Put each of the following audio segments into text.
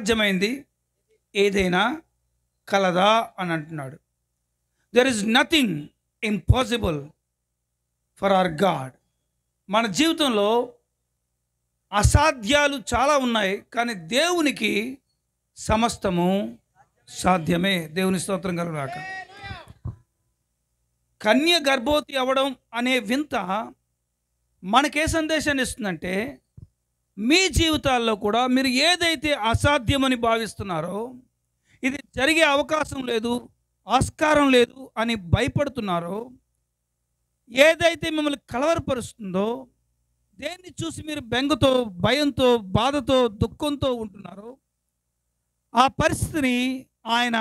అసాధ్యమైంది ఏదైనా కలదా అని అంటున్నాడు. There is nothing impossible for hour God. మన జీవితంలో అసాధ్యాలు చాలా ఉన్నాయి, కానీ దేవునికి సమస్తము సాధ్యమే. దేవుని స్తోత్రం కలుగాక. కన్య గర్భవతి అవ్వడం అనే వింత మనకే సందేశాన్ని ఇస్తుందంటే, మీ జీవితాల్లో కూడా మీరు ఏదైతే అసాధ్యమని భావిస్తున్నారో, ఇది జరిగే అవకాశం లేదు, ఆస్కారం లేదు అని భయపడుతున్నారో, ఏదైతే మిమ్మల్ని కలవరపరుస్తుందో, దేన్ని చూసి మీరు బెంగతో, భయంతో, బాధతో, దుఃఖంతో ఉంటున్నారో, ఆ పరిస్థితిని ఆయన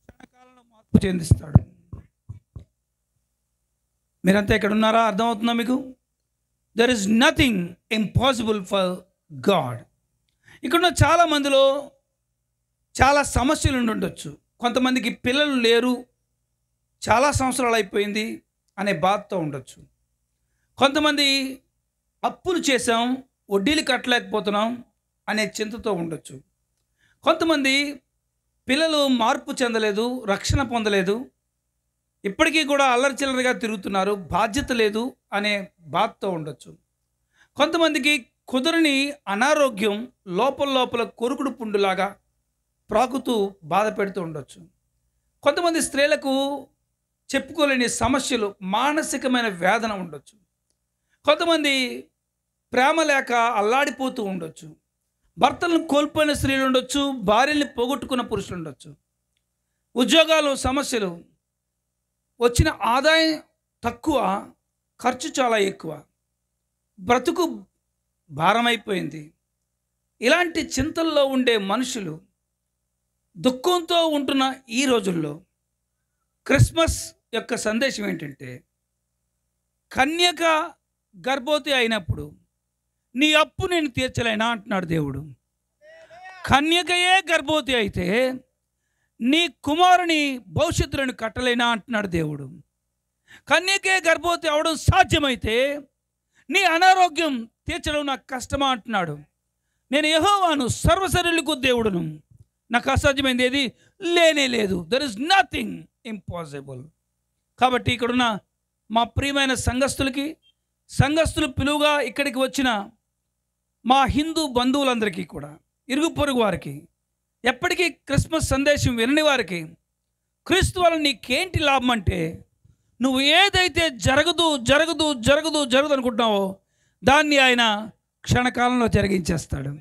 క్షణకాలంలో మార్పు చెందిస్తాడు. మీరంతా ఇక్కడ ఉన్నారా? అర్థమవుతుందా మీకు? There is nothing impossible for God. ఇక్కడున్న చాలా మందిలో చాలా సమస్యలు ఉండొచ్చు. కొంతమందికి పిల్లలు లేరు, చాలా సంవత్సరాలు అయిపోయింది అనే బాధతో ఉండొచ్చు. కొంతమంది అప్పులు చేసాం, వడ్డీలు కట్టలేకపోతున్నాం అనే చింతతో ఉండొచ్చు. కొంతమంది పిల్లలు మార్పు చెందలేదు, రక్షణ పొందలేదు, ఇప్పటికీ కూడా అల్లరి చిల్లరగా తిరుగుతున్నారు, బాధ్యత లేదు అనే బాధతో ఉండొచ్చు. కొంతమందికి కుదరని అనారోగ్యం లోపల లోపల కొరుకుడు పుండులాగా ప్రాకుతూ బాధ పెడుతూ ఉండొచ్చు. కొంతమంది స్త్రీలకు చెప్పుకోలేని సమస్యలు, మానసికమైన వేదన ఉండొచ్చు. కొంతమంది ప్రేమ లేక అల్లాడిపోతూ ఉండొచ్చు. భర్తలను కోల్పోయిన స్త్రీలు ఉండొచ్చు, భార్యల్ని పోగొట్టుకున్న పురుషులు ఉండొచ్చు. ఉద్యోగాలు సమస్యలు, వచ్చిన ఆదాయం తక్కువ, ఖర్చు చాలా ఎక్కువ, బ్రతుకు భారమైపోయింది. ఇలాంటి చింతల్లో ఉండే మనుషులు దుఃఖంతో ఉంటున్న ఈ రోజుల్లో క్రిస్మస్ యొక్క సందేశం ఏంటంటే, కన్యక గర్భవతి అయినప్పుడు నీ అప్పు నేను తీర్చలేనా అంటున్నాడు దేవుడు. కన్యకయే గర్భవతి అయితే నీ కుమారుని భవిష్యత్తులను కట్టలేనా అంటున్నాడు దేవుడు. కన్యకే గర్భవతి అవడం సాధ్యమైతే నీ అనారోగ్యం తీర్చడం నాకు కష్టమా అంటున్నాడు. నేను యెహోవాను, సర్వశరీరులకు దేవుడును, నాకు అసాధ్యమైంది ఏది లేనే లేదు. There is nothing impossible. కాబట్టి ఇక్కడున్న మా ప్రియమైన సంఘస్థులు పిలువుగా ఇక్కడికి వచ్చిన మా హిందూ బంధువులందరికీ కూడా, ఇరుగు పొరుగు వారికి, ఎప్పటికీ క్రిస్మస్ సందేశం వినని వారికి, క్రీస్తు వల్ల నీకేంటి లాభం అంటే, నువ్వు ఏదైతే జరగదు జరగదు జరగదు జరగదు అనుకుంటున్నావో దాన్ని ఆయన క్షణకాలంలో జరిగించేస్తాడు.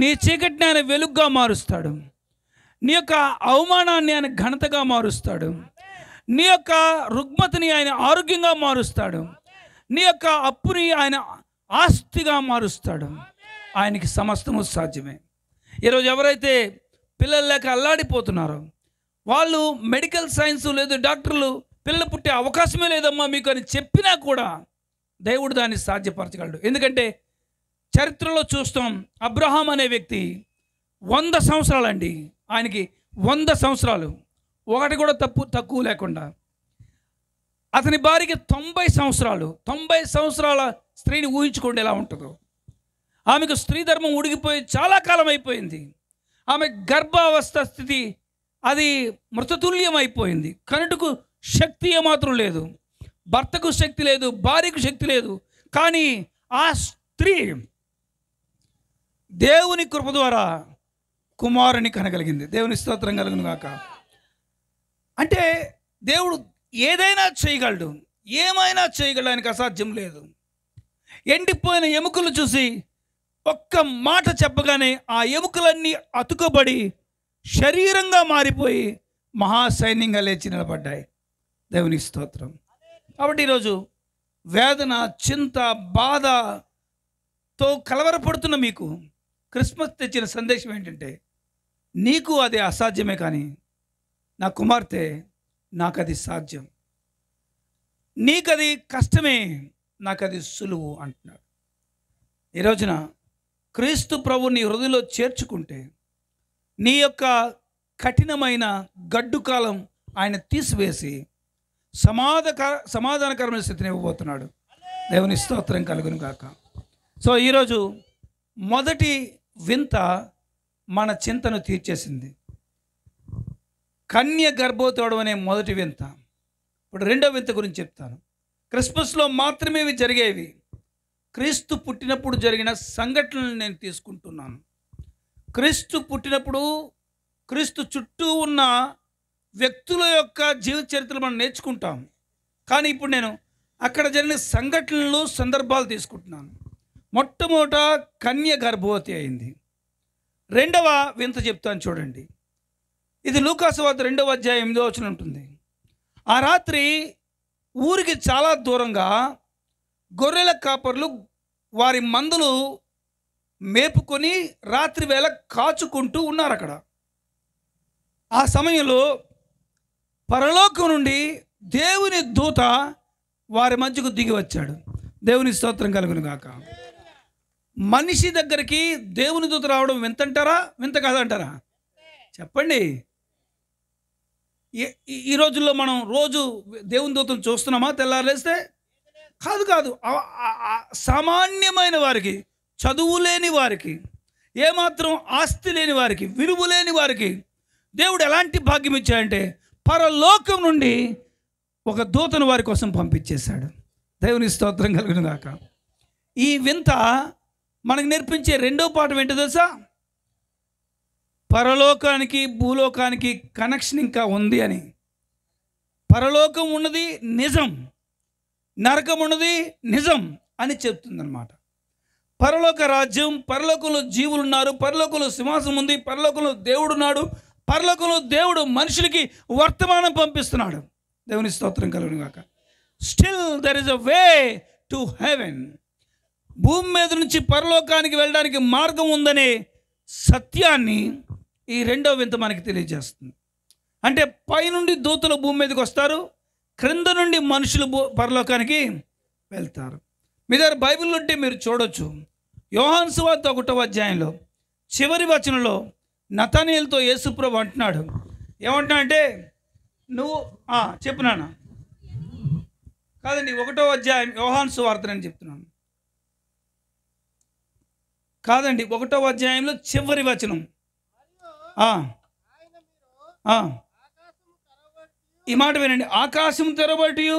నీ చీకటిని ఆయన వెలుగుగా మారుస్తాడు. నీ యొక్క అవమానాన్ని ఆయన ఘనతగా మారుస్తాడు. నీ యొక్క రుగ్మతని ఆయన ఆరోగ్యంగా మారుస్తాడు. నీ యొక్క అప్పుని ఆయన ఆస్తిగా మారుస్తాడు. ఆయనకి సమస్తము సాధ్యమే. ఈరోజు ఎవరైతే పిల్లలు లేక అల్లాడిపోతున్నారో, వాళ్ళు మెడికల్ సైన్స్ లేదు, డాక్టర్లు పిల్లలు పుట్టే అవకాశమే లేదమ్మా మీకు అని చెప్పినా కూడా దేవుడు దాన్ని సాధ్యపరచగలడు. ఎందుకంటే చరిత్రలో చూస్తాం, అబ్రహాం అనే వ్యక్తి 100 సంవత్సరాలండి, ఆయనకి 100 సంవత్సరాలు, ఒకటి కూడా తక్కువ లేకుండా. అతని భార్యకి 90 సంవత్సరాలు. 90 సంవత్సరాల స్త్రీని ఊహించుకోండి ఎలా ఉంటుందో. ఆమెకు స్త్రీ ధర్మం ఉడిగిపోయి చాలా కాలం అయిపోయింది. ఆమె గర్భావస్థ స్థితి అది మృతతుల్యం అయిపోయింది. కనుటకు శక్తి ఏమాత్రం లేదు, భర్తకు శక్తి లేదు, భార్యకు శక్తి లేదు. కానీ ఆ స్త్రీ దేవుని కృప ద్వారా కుమారుని కనగలిగింది. దేవుని స్తోత్రం కలుగును గాక. అంటే దేవుడు ఏదైనా చేయగలడు, ఏమైనా చేయగలడు, ఆయనకు అసాధ్యం లేదు. ఎండిపోయిన ఎముకలు చూసి ఒక్క మాట చెప్పగానే ఆ ఎముకలన్నీ అతుకబడి శరీరంగా మారిపోయి మహాసైన్యంగా లేచి నిలబడ్డాయి. దేవుని స్తోత్రం. కాబట్టి ఈరోజు వేదన, చింత, బాధతో కలవరపడుతున్న మీకు క్రిస్మస్ తెచ్చిన సందేశం ఏంటంటే, నీకు అది అసాధ్యమే, కానీ నా కుమార్తె నాకు అది సాధ్యం. నీకది కష్టమే, నాకు అది సులువు అంటున్నాడు. ఈ రోజున క్రీస్తు ప్రభు నీ హృదయంలో చేర్చుకుంటే నీ యొక్క కఠినమైన గడ్డు కాలం ఆయన తీసివేసి సమాధానకరమైన స్థితిని ఇవ్వబోతున్నాడు. దేవుని స్తోత్రం కలుగును గాక. సో ఈరోజు మొదటి వింత మన చింతను తీర్చేసింది. కన్య గర్భవతి అవడం అనే మొదటి వింత. ఇప్పుడు రెండో వింత గురించి చెప్తాను. క్రిస్మస్లో మాత్రమే ఇవి జరిగేవి. క్రీస్తు పుట్టినప్పుడు జరిగిన సంఘటనలు నేను తీసుకుంటున్నాను. క్రీస్తు పుట్టినప్పుడు క్రీస్తు చుట్టూ ఉన్న వ్యక్తుల యొక్క జీవిత చరిత్రలు మనం నేర్చుకుంటాం. కానీ ఇప్పుడు నేను అక్కడ జరిగిన సంఘటనలు, సందర్భాలు తీసుకుంటున్నాను. మొట్టమొదట కన్య గర్భవతి అయింది. రెండవ వింత చెప్తాను చూడండి. ఇది లూకాసు వార్త 2వ అధ్యాయం 8వ వచనం ఉంటుంది. ఆ రాత్రి ఊరికి చాలా దూరంగా గొర్రెల కాపర్లు వారి మందలు మేపుకొని రాత్రి వేళ కాచుకుంటూ ఉన్నారు అక్కడ. ఆ సమయంలో పరలోకం నుండి దేవుని దూత వారి మధ్యకు దిగి వచ్చాడు. దేవుని స్తోత్రం కలుగును గాక. మనిషి దగ్గరికి దేవుని దూత రావడం వింతంటారా, వింత కాదంటారా? చెప్పండి. ఈ రోజుల్లో మనం రోజు దేవుని దూతను చూస్తున్నామా? తెల్లారులేస్తే కాదు. సామాన్యమైన వారికి, చదువు లేని వారికి, ఏమాత్రం ఆస్తి లేని వారికి, విలువ లేని వారికి దేవుడు ఎలాంటి భాగ్యం ఇచ్చాడంటే పరలోకం నుండి ఒక దూతను వారి కోసం పంపించేశాడు. దేవుని స్తోత్రం కలుగును గాక. ఈ వింత మనకు నేర్పించే రెండో పాఠం ఏంటో తెలుసా? పరలోకానికి భూలోకానికి కనెక్షన్ ఇంకా ఉంది అని. పరలోకం ఉన్నది నిజం, నరకం ఉన్నది నిజం అని చెప్తుందన్నమాట. పరలోక రాజ్యం, పరలోకంలో జీవులు ఉన్నారు, పరలోకంలో సింహాసనం ఉంది, పరలోకంలో దేవుడు ఉన్నాడు, పరలోకంలో దేవుడు మనుషులకి వర్తమానం పంపిస్తున్నాడు. దేవుని స్తోత్రం కలుగును గాక. Still there is a way to heaven. భూమి మీద నుంచి పరలోకానికి వెళ్ళడానికి మార్గం ఉందనే సత్యాన్ని ఈ రెండో వింత మనకి తెలియజేస్తుంది. అంటే పైనుండి దూతలు భూమి మీదకి వస్తారు, క్రింద నుండి మనుషులు పరలోకానికి వెళ్తారు. మీ దగ్గర బైబిల్ ఉంటే మీరు చూడొచ్చు. యోహాను సువార్త 1వ అధ్యాయంలో చివరి వచనంలో నతనయేలుతో యేసుప్రభు అంటున్నాడు. ఏమంటున్నా అంటే, నువ్వు చెప్పు నాన్న. కాదండి, 1వ అధ్యాయం యోహాను సువార్త నేను చెప్తున్నాను. కాదండి, 1వ అధ్యాయంలో చివరి వచనం. ఈ మాట వినండి. ఆకాశం తెరబడియు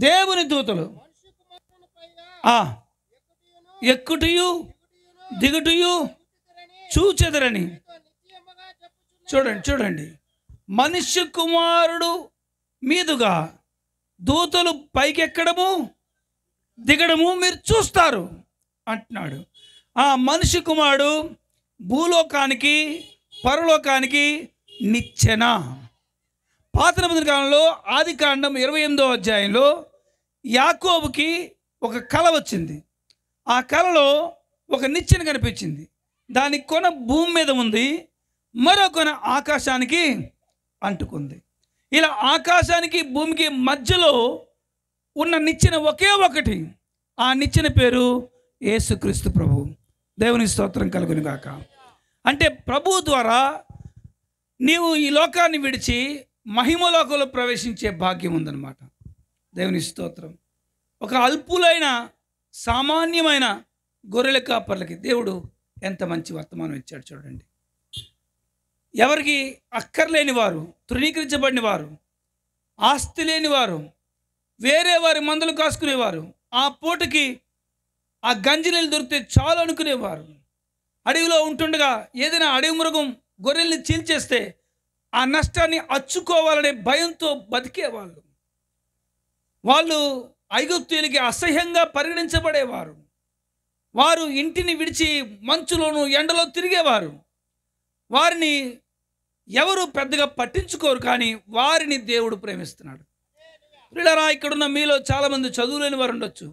దేవుని దూతలు ఎక్కుటయు దిగుటయు చూచెదరని. చూడండి, మనుష్య కుమారుడు మీదుగా దూతలు పైకెక్కడము దిగడము మీరు చూస్తారు అంటున్నాడు. ఆ మనిషి కుమారుడు భూలోకానికి పరలోకానికి నిచ్చెన. పాత నిబంధన కాలంలో ఆదికాండం 28వ అధ్యాయంలో యాకోబుకి ఒక కల వచ్చింది. ఆ కలలో ఒక నిచ్చెన కనిపించింది. దాని కొన భూమి మీద ఉంది, మరో కొన ఆకాశానికి అంటుకుంది. ఇలా ఆకాశానికి భూమికి మధ్యలో ఉన్న నిచ్చెన ఒకే ఒకటి. ఆ నిచ్చెన పేరు యేసుక్రీస్తు ప్రభు. దేవుని స్తోత్రం కలుగును గాక. అంటే ప్రభు ద్వారా నీవు ఈ లోకాన్ని విడిచి మహిమలోకంలో ప్రవేశించే భాగ్యం ఉందన్నమాట. దేవుని స్తోత్రం. ఒక అల్పులైన సామాన్యమైన గొర్రెల కాపర్లకి దేవుడు ఎంత మంచి వర్తమానం ఇచ్చాడు చూడండి. ఎవరికి అక్కర్లేని వారు, తృణీకరించబడిన వారు, ఆస్తి లేని వారు, వేరే వారి మందలు కాసుకునేవారు, ఆ పూటకి ఆ గంజినీళ్ళు దొరికితే చాలు అనుకునేవారు. అడవిలో ఉంటుండగా ఏదైనా అడవి మృగం గొర్రెల్ని చీల్చేస్తే ఆ నష్టాన్ని అచ్చుకోవాలనే భయంతో బతికేవాళ్ళు. వాళ్ళు ఐగుప్తీయులకి అసహ్యంగా పరిగణించబడేవారు. వారు ఇంటిని విడిచి మంచులోను ఎండలో తిరిగేవారు. వారిని ఎవరు పెద్దగా పట్టించుకోరు, కానీ వారిని దేవుడు ప్రేమిస్తున్నాడు. పిల్లరా, ఇక్కడున్న మీలో చాలామంది చదువులేని వారు ఉండొచ్చు,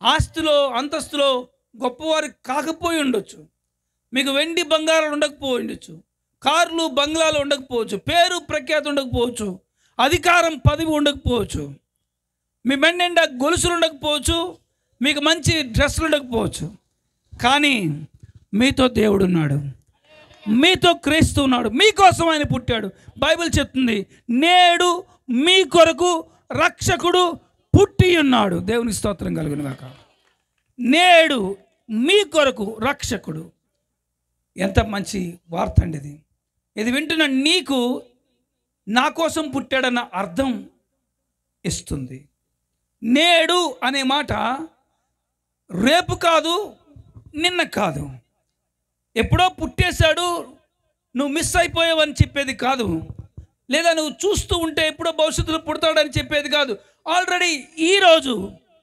ఆస్తిలో అంతస్తులో గొప్పవారు కాకపోయి ఉండొచ్చు, మీకు వెండి బంగారాలు ఉండకపోయి ఉండొచ్చు, కార్లు బంగ్లాలు ఉండకపోవచ్చు, పేరు ప్రఖ్యాతి ఉండకపోవచ్చు, అధికారం పదవి ఉండకపోవచ్చు, మీ మెండెండా గొలుసులు ఉండకపోవచ్చు, మీకు మంచి డ్రెస్సులు ఉండకపోవచ్చు, కానీ మీతో దేవుడు ఉన్నాడు, మీతో క్రీస్తు ఉన్నాడు, మీకోసం ఆయన పుట్టాడు. బైబిల్ చెప్తుంది, నేడు మీ కొరకు రక్షకుడు పుట్టి ఉన్నాడు. దేవుని స్తోత్రం కలుగును గాక. నేడు మీ కొరకు రక్షకుడు. ఎంత మంచి వార్త అండి ఇది. ఇది వింటున్న నీకు నా కోసం పుట్టాడన్న అర్థం ఇస్తుంది. నేడు అనే మాట రేపు కాదు, నిన్న కాదు, ఎప్పుడో పుట్టేశాడు నువ్వు మిస్ అయిపోయావని చెప్పేది కాదు, లేదా నువ్వు చూస్తూ ఉంటే ఎప్పుడో భవిష్యత్తులో పుడతాడని చెప్పేది కాదు. ఆల్రెడీ ఈరోజు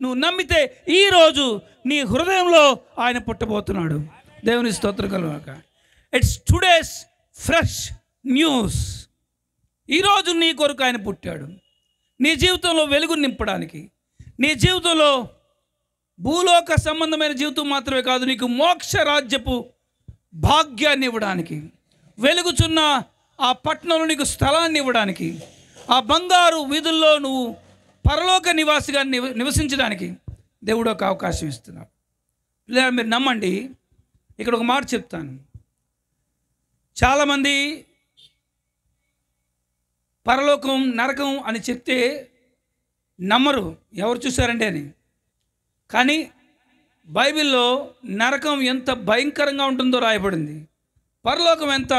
నువ్వు నమ్మితే ఈరోజు నీ హృదయంలో ఆయన పుట్టబోతున్నాడు. దేవుని స్తోత్రం కలుగాక. It's today's fresh news. ఈరోజు నీ కొరకు ఆయన పుట్టాడు. నీ జీవితంలో వెలుగు నింపడానికి, నీ జీవితంలో భూలోక సంబంధమైన జీవితం మాత్రమే కాదు, నీకు మోక్ష రాజ్యపు భాగ్యాన్ని ఇవ్వడానికి, వెలుగుచున్న ఆ పట్టణంలో నీకు స్థలాన్ని ఇవ్వడానికి, ఆ బంగారు వీధుల్లో నువ్వు పరలోక నివాసిగా నివసించడానికి దేవుడు ఒక అవకాశం ఇస్తున్నాడు. లేదా మీరు నమ్మండి, ఇక్కడ ఒక మాట చెప్తాను. చాలామంది పరలోకం నరకం అని చెప్తే నమ్మరు, ఎవరు చూశారండి అని. కానీ బైబిల్లో నరకం ఎంత భయంకరంగా ఉంటుందో రాయబడింది, పరలోకం ఎంత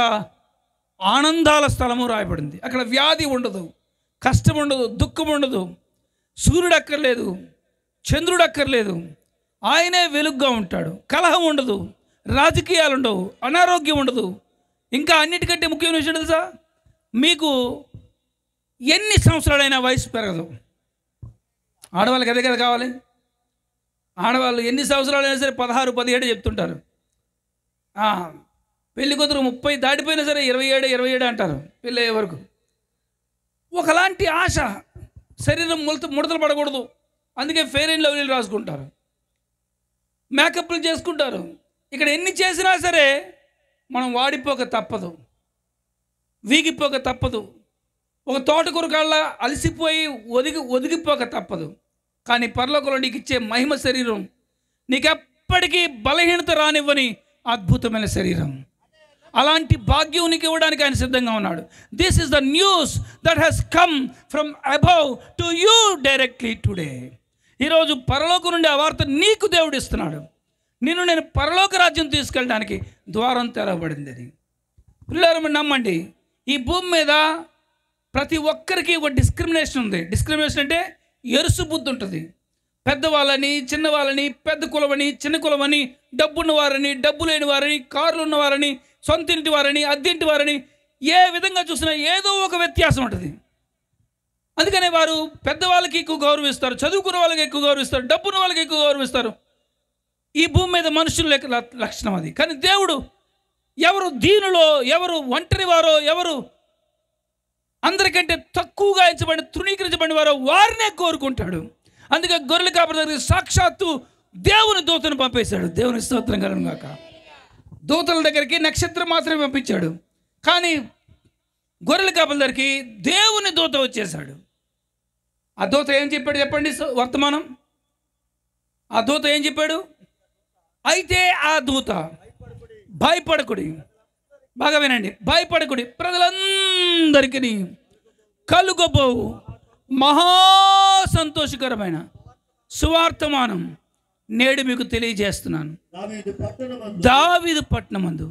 ఆనందాల స్థలము రాయబడింది. అక్కడ వ్యాధి ఉండదు, కష్టం ఉండదు, దుఃఖం ఉండదు, సూర్యుడు అక్కర్లేదు, చంద్రుడు అక్కర్లేదు, ఆయనే వెలుగుగా ఉంటాడు. కలహం ఉండదు, రాజకీయాలు ఉండవు, అనారోగ్యం ఉండదు. ఇంకా అన్నిటికంటే ముఖ్యమైన విషయం తెలుసా, మీకు ఎన్ని సంవత్సరాలైనా వయసు పెరగదు. ఆడవాళ్ళకి అదే కదా కావాలి. ఆడవాళ్ళు ఎన్ని సంవత్సరాలైనా సరే 16, 17 చెప్తుంటారు. పెళ్లి కూతురు 30 దాటిపోయినా సరే 27 అంటారు పెళ్ళి అయ్యే వరకు. ఒకలాంటి ఆశ, శరీరం ముడతలు పడకూడదు, అందుకే ఫెయిర్ అండ్ లవ్లీలు రాసుకుంటారు, మేకప్లు చేసుకుంటారు. ఇక్కడ ఎన్ని చేసినా సరే మనం వాడిపోక తప్పదు, వీగిపోక తప్పదు, ఒక తోటకూర కాళ్ళ అలసిపోయి ఒదిగిపోక తప్పదు. కానీ పరలోకంలో నీకు ఇచ్చే మహిమ శరీరం నీకెప్పటికీ బలహీనత రానివ్వని అద్భుతమైన శరీరం. అలాంటి భాగ్యం నీకు ఇవ్వడానికి ఆయన సిద్ధంగా ఉన్నాడు. This is the news that has come from above to you directly today. ఈరోజు పరలోకం నుండి ఆ వార్త నీకు దేవుడు ఇస్తున్నాడు. నేను పరలోక రాజ్యం తీసుకెళ్ళడానికి ద్వారం తెరవబడింది అని. పిల్లలు నమ్మండి, ఈ భూమి మీద ప్రతి ఒక్కరికి ఒక డిస్క్రిమినేషన్ ఉంది. డిస్క్రిమినేషన్ అంటే ఎరుసు బుద్ధి ఉంటుంది. పెద్దవాళ్ళని, చిన్నవాళ్ళని, పెద్ద కులమని, చిన్న కులమని, డబ్బున్న వారని, డబ్బు లేని వారని, కార్లు ఉన్నవారని, సొంత ఇంటి వారని, అద్దెంటి వారని, ఏ విధంగా చూసినా ఏదో ఒక వ్యత్యాసం ఉంటుంది. అందుకనే వారు పెద్దవాళ్ళకి ఎక్కువ గౌరవిస్తారు, చదువుకున్న వాళ్ళకి ఎక్కువ గౌరవిస్తారు, డబ్బున్న వాళ్ళకి ఎక్కువ గౌరవిస్తారు. ఈ భూమి మీద మనుషుల లక్షణం అది. కానీ దేవుడు ఎవరు దీనులో, ఎవరు ఒంటరి వారో, ఎవరు అందరికంటే తక్కువగా ఎంచబడి తృణీకరించబడిన వారో వారినే కోరుకుంటాడు. అందుకే గొర్రెల కాపరి దగ్గరికి సాక్షాత్తు దేవుని దూతను పంపేశాడు. దేవుని స్తోత్రం కలుగును గాక. దూతల దగ్గరికి నక్షత్రం మాత్రమే పంపించాడు, కానీ గొర్రెల కాపరి దగ్గరికి దేవుని దూత వచ్చేశాడు. ఆ దూత ఏం చెప్పాడు చెప్పండి వర్తమానం. ఆ దూత ఏం చెప్పాడు? అయితే ఆ దూత భయపడకుడి, బాగా వినండి, భయపడకుడి, ప్రజలందరికీ కలుగబోవు మహా సంతోషకరమైన సువార్తమానం నేడు మీకు తెలియజేస్తున్నాను. దావీదు పట్టణమందు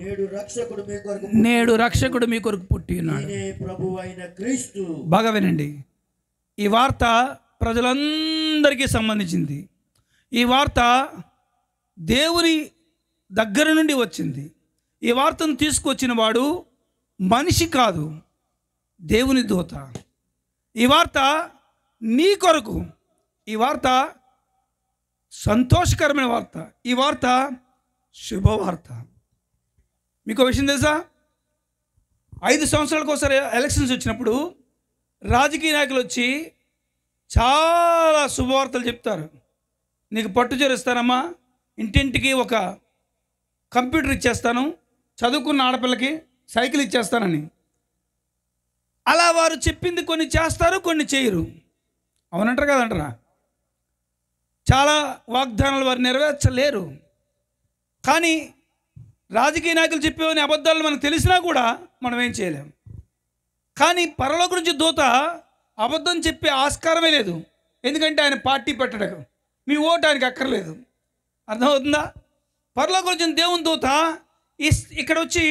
నేడు రక్షకుడు మీ కొరకు పుట్టి ఉన్నాడు. బాగా వినండి, ఈ వార్త ప్రజలందరికీ సంబంధించింది. ఈ వార్త దేవుని దగ్గర నుండి వచ్చింది. ఈ వార్తను తీసుకొచ్చిన వాడు మనిషి కాదు, దేవుని దూత. ఈ వార్త నీ కొరకు, ఈ వార్త సంతోషకరమైన వార్త, ఈ వార్త శుభవార్త. మీకు విషయం తెలుసా, 5 సంవత్సరాలకు ఒకసారి ఎలక్షన్స్ వచ్చినప్పుడు రాజకీయ నాయకులు వచ్చి చాలా శుభవార్తలు చెప్తారు. నీకు పట్టుచీర ఇస్తానమ్మా, ఇంటింటికి ఒక కంప్యూటర్ ఇచ్చేస్తాను, చదువుకున్న ఆడపిల్లకి సైకిల్ ఇచ్చేస్తానని. అలా వారు చెప్పింది కొన్ని చేస్తారు, కొన్ని చేయరు. అవునంటారు కదంటారా? చాలా వాగ్దానాలు వారు నెరవేర్చలేరు. కానీ రాజకీయ నాయకులు చెప్పేవని అబద్ధాలు మనకు తెలిసినా కూడా మనం ఏం చేయలేం. కానీ పరలోక నుంచి దూత అబద్ధం చెప్పే ఆస్కారమే లేదు. ఎందుకంటే ఆయన పార్టీ పెట్టడం, మీ ఓటు ఆయనకి అక్కర్లేదు. అర్థమవుతుందా? పరలోక నుంచి దేవుని దూత ఇక్కడ వచ్చి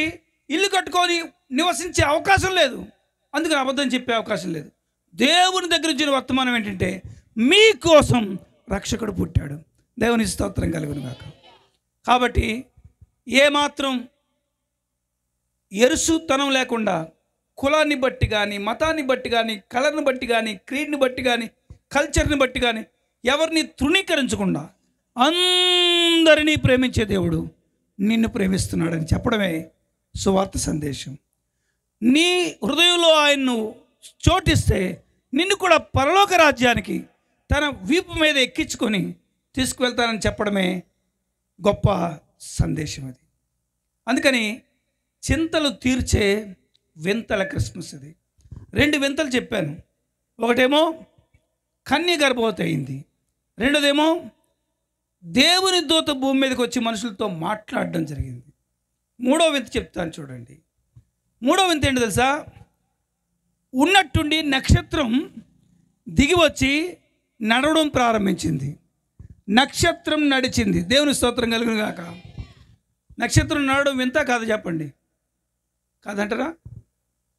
ఇల్లు కట్టుకొని నివసించే అవకాశం లేదు, అందుకని అబద్ధం చెప్పే అవకాశం లేదు. దేవుని దగ్గర వచ్చిన వర్తమానం ఏంటంటే మీకోసం రక్షకుడు పుట్టాడు. దేవుని స్తోత్రం కలుగును గాక. కాబట్టి ఏమాత్రం ఎరుసుతనం లేకుండా కులాన్ని బట్టి కానీ, మతాన్ని బట్టి కానీ, కలర్ని బట్టి కానీ, క్రీడ్ని బట్టి కానీ, కల్చర్ని బట్టి కానీ ఎవరిని తృణీకరించకుండా అందరినీ ప్రేమించే దేవుడు నిన్ను ప్రేమిస్తున్నాడని చెప్పడమే సువార్త సందేశం. నీ హృదయంలో ఆయన్ను చోటిస్తే నిన్ను కూడా పరలోక రాజ్యానికి తన వీపు మీద ఎక్కించుకొని తీసుకువెళ్తానని చెప్పడమే గొప్ప సందేశం అది. అందుకని చింతలు తీర్చే వింతల క్రిస్మస్ ఇది. 2 వింతలు చెప్పాను. ఒకటేమో కన్య గర్భవతి అయింది, రెండోదేమో దేవుని దూత భూమి మీదకి వచ్చి మనుషులతో మాట్లాడడం జరిగింది. 3వ వింత చెప్తాను చూడండి. 3వ వింత ఏంటో తెలుసా? ఉన్నట్టుండి నక్షత్రం దిగి వచ్చి నడవడం ప్రారంభించింది. నక్షత్రం నడిచింది. దేవుని స్తోత్రం కలుగును గాక. నక్షత్రం నడవడం వింత కాదు చెప్పండి, కాదంటారా?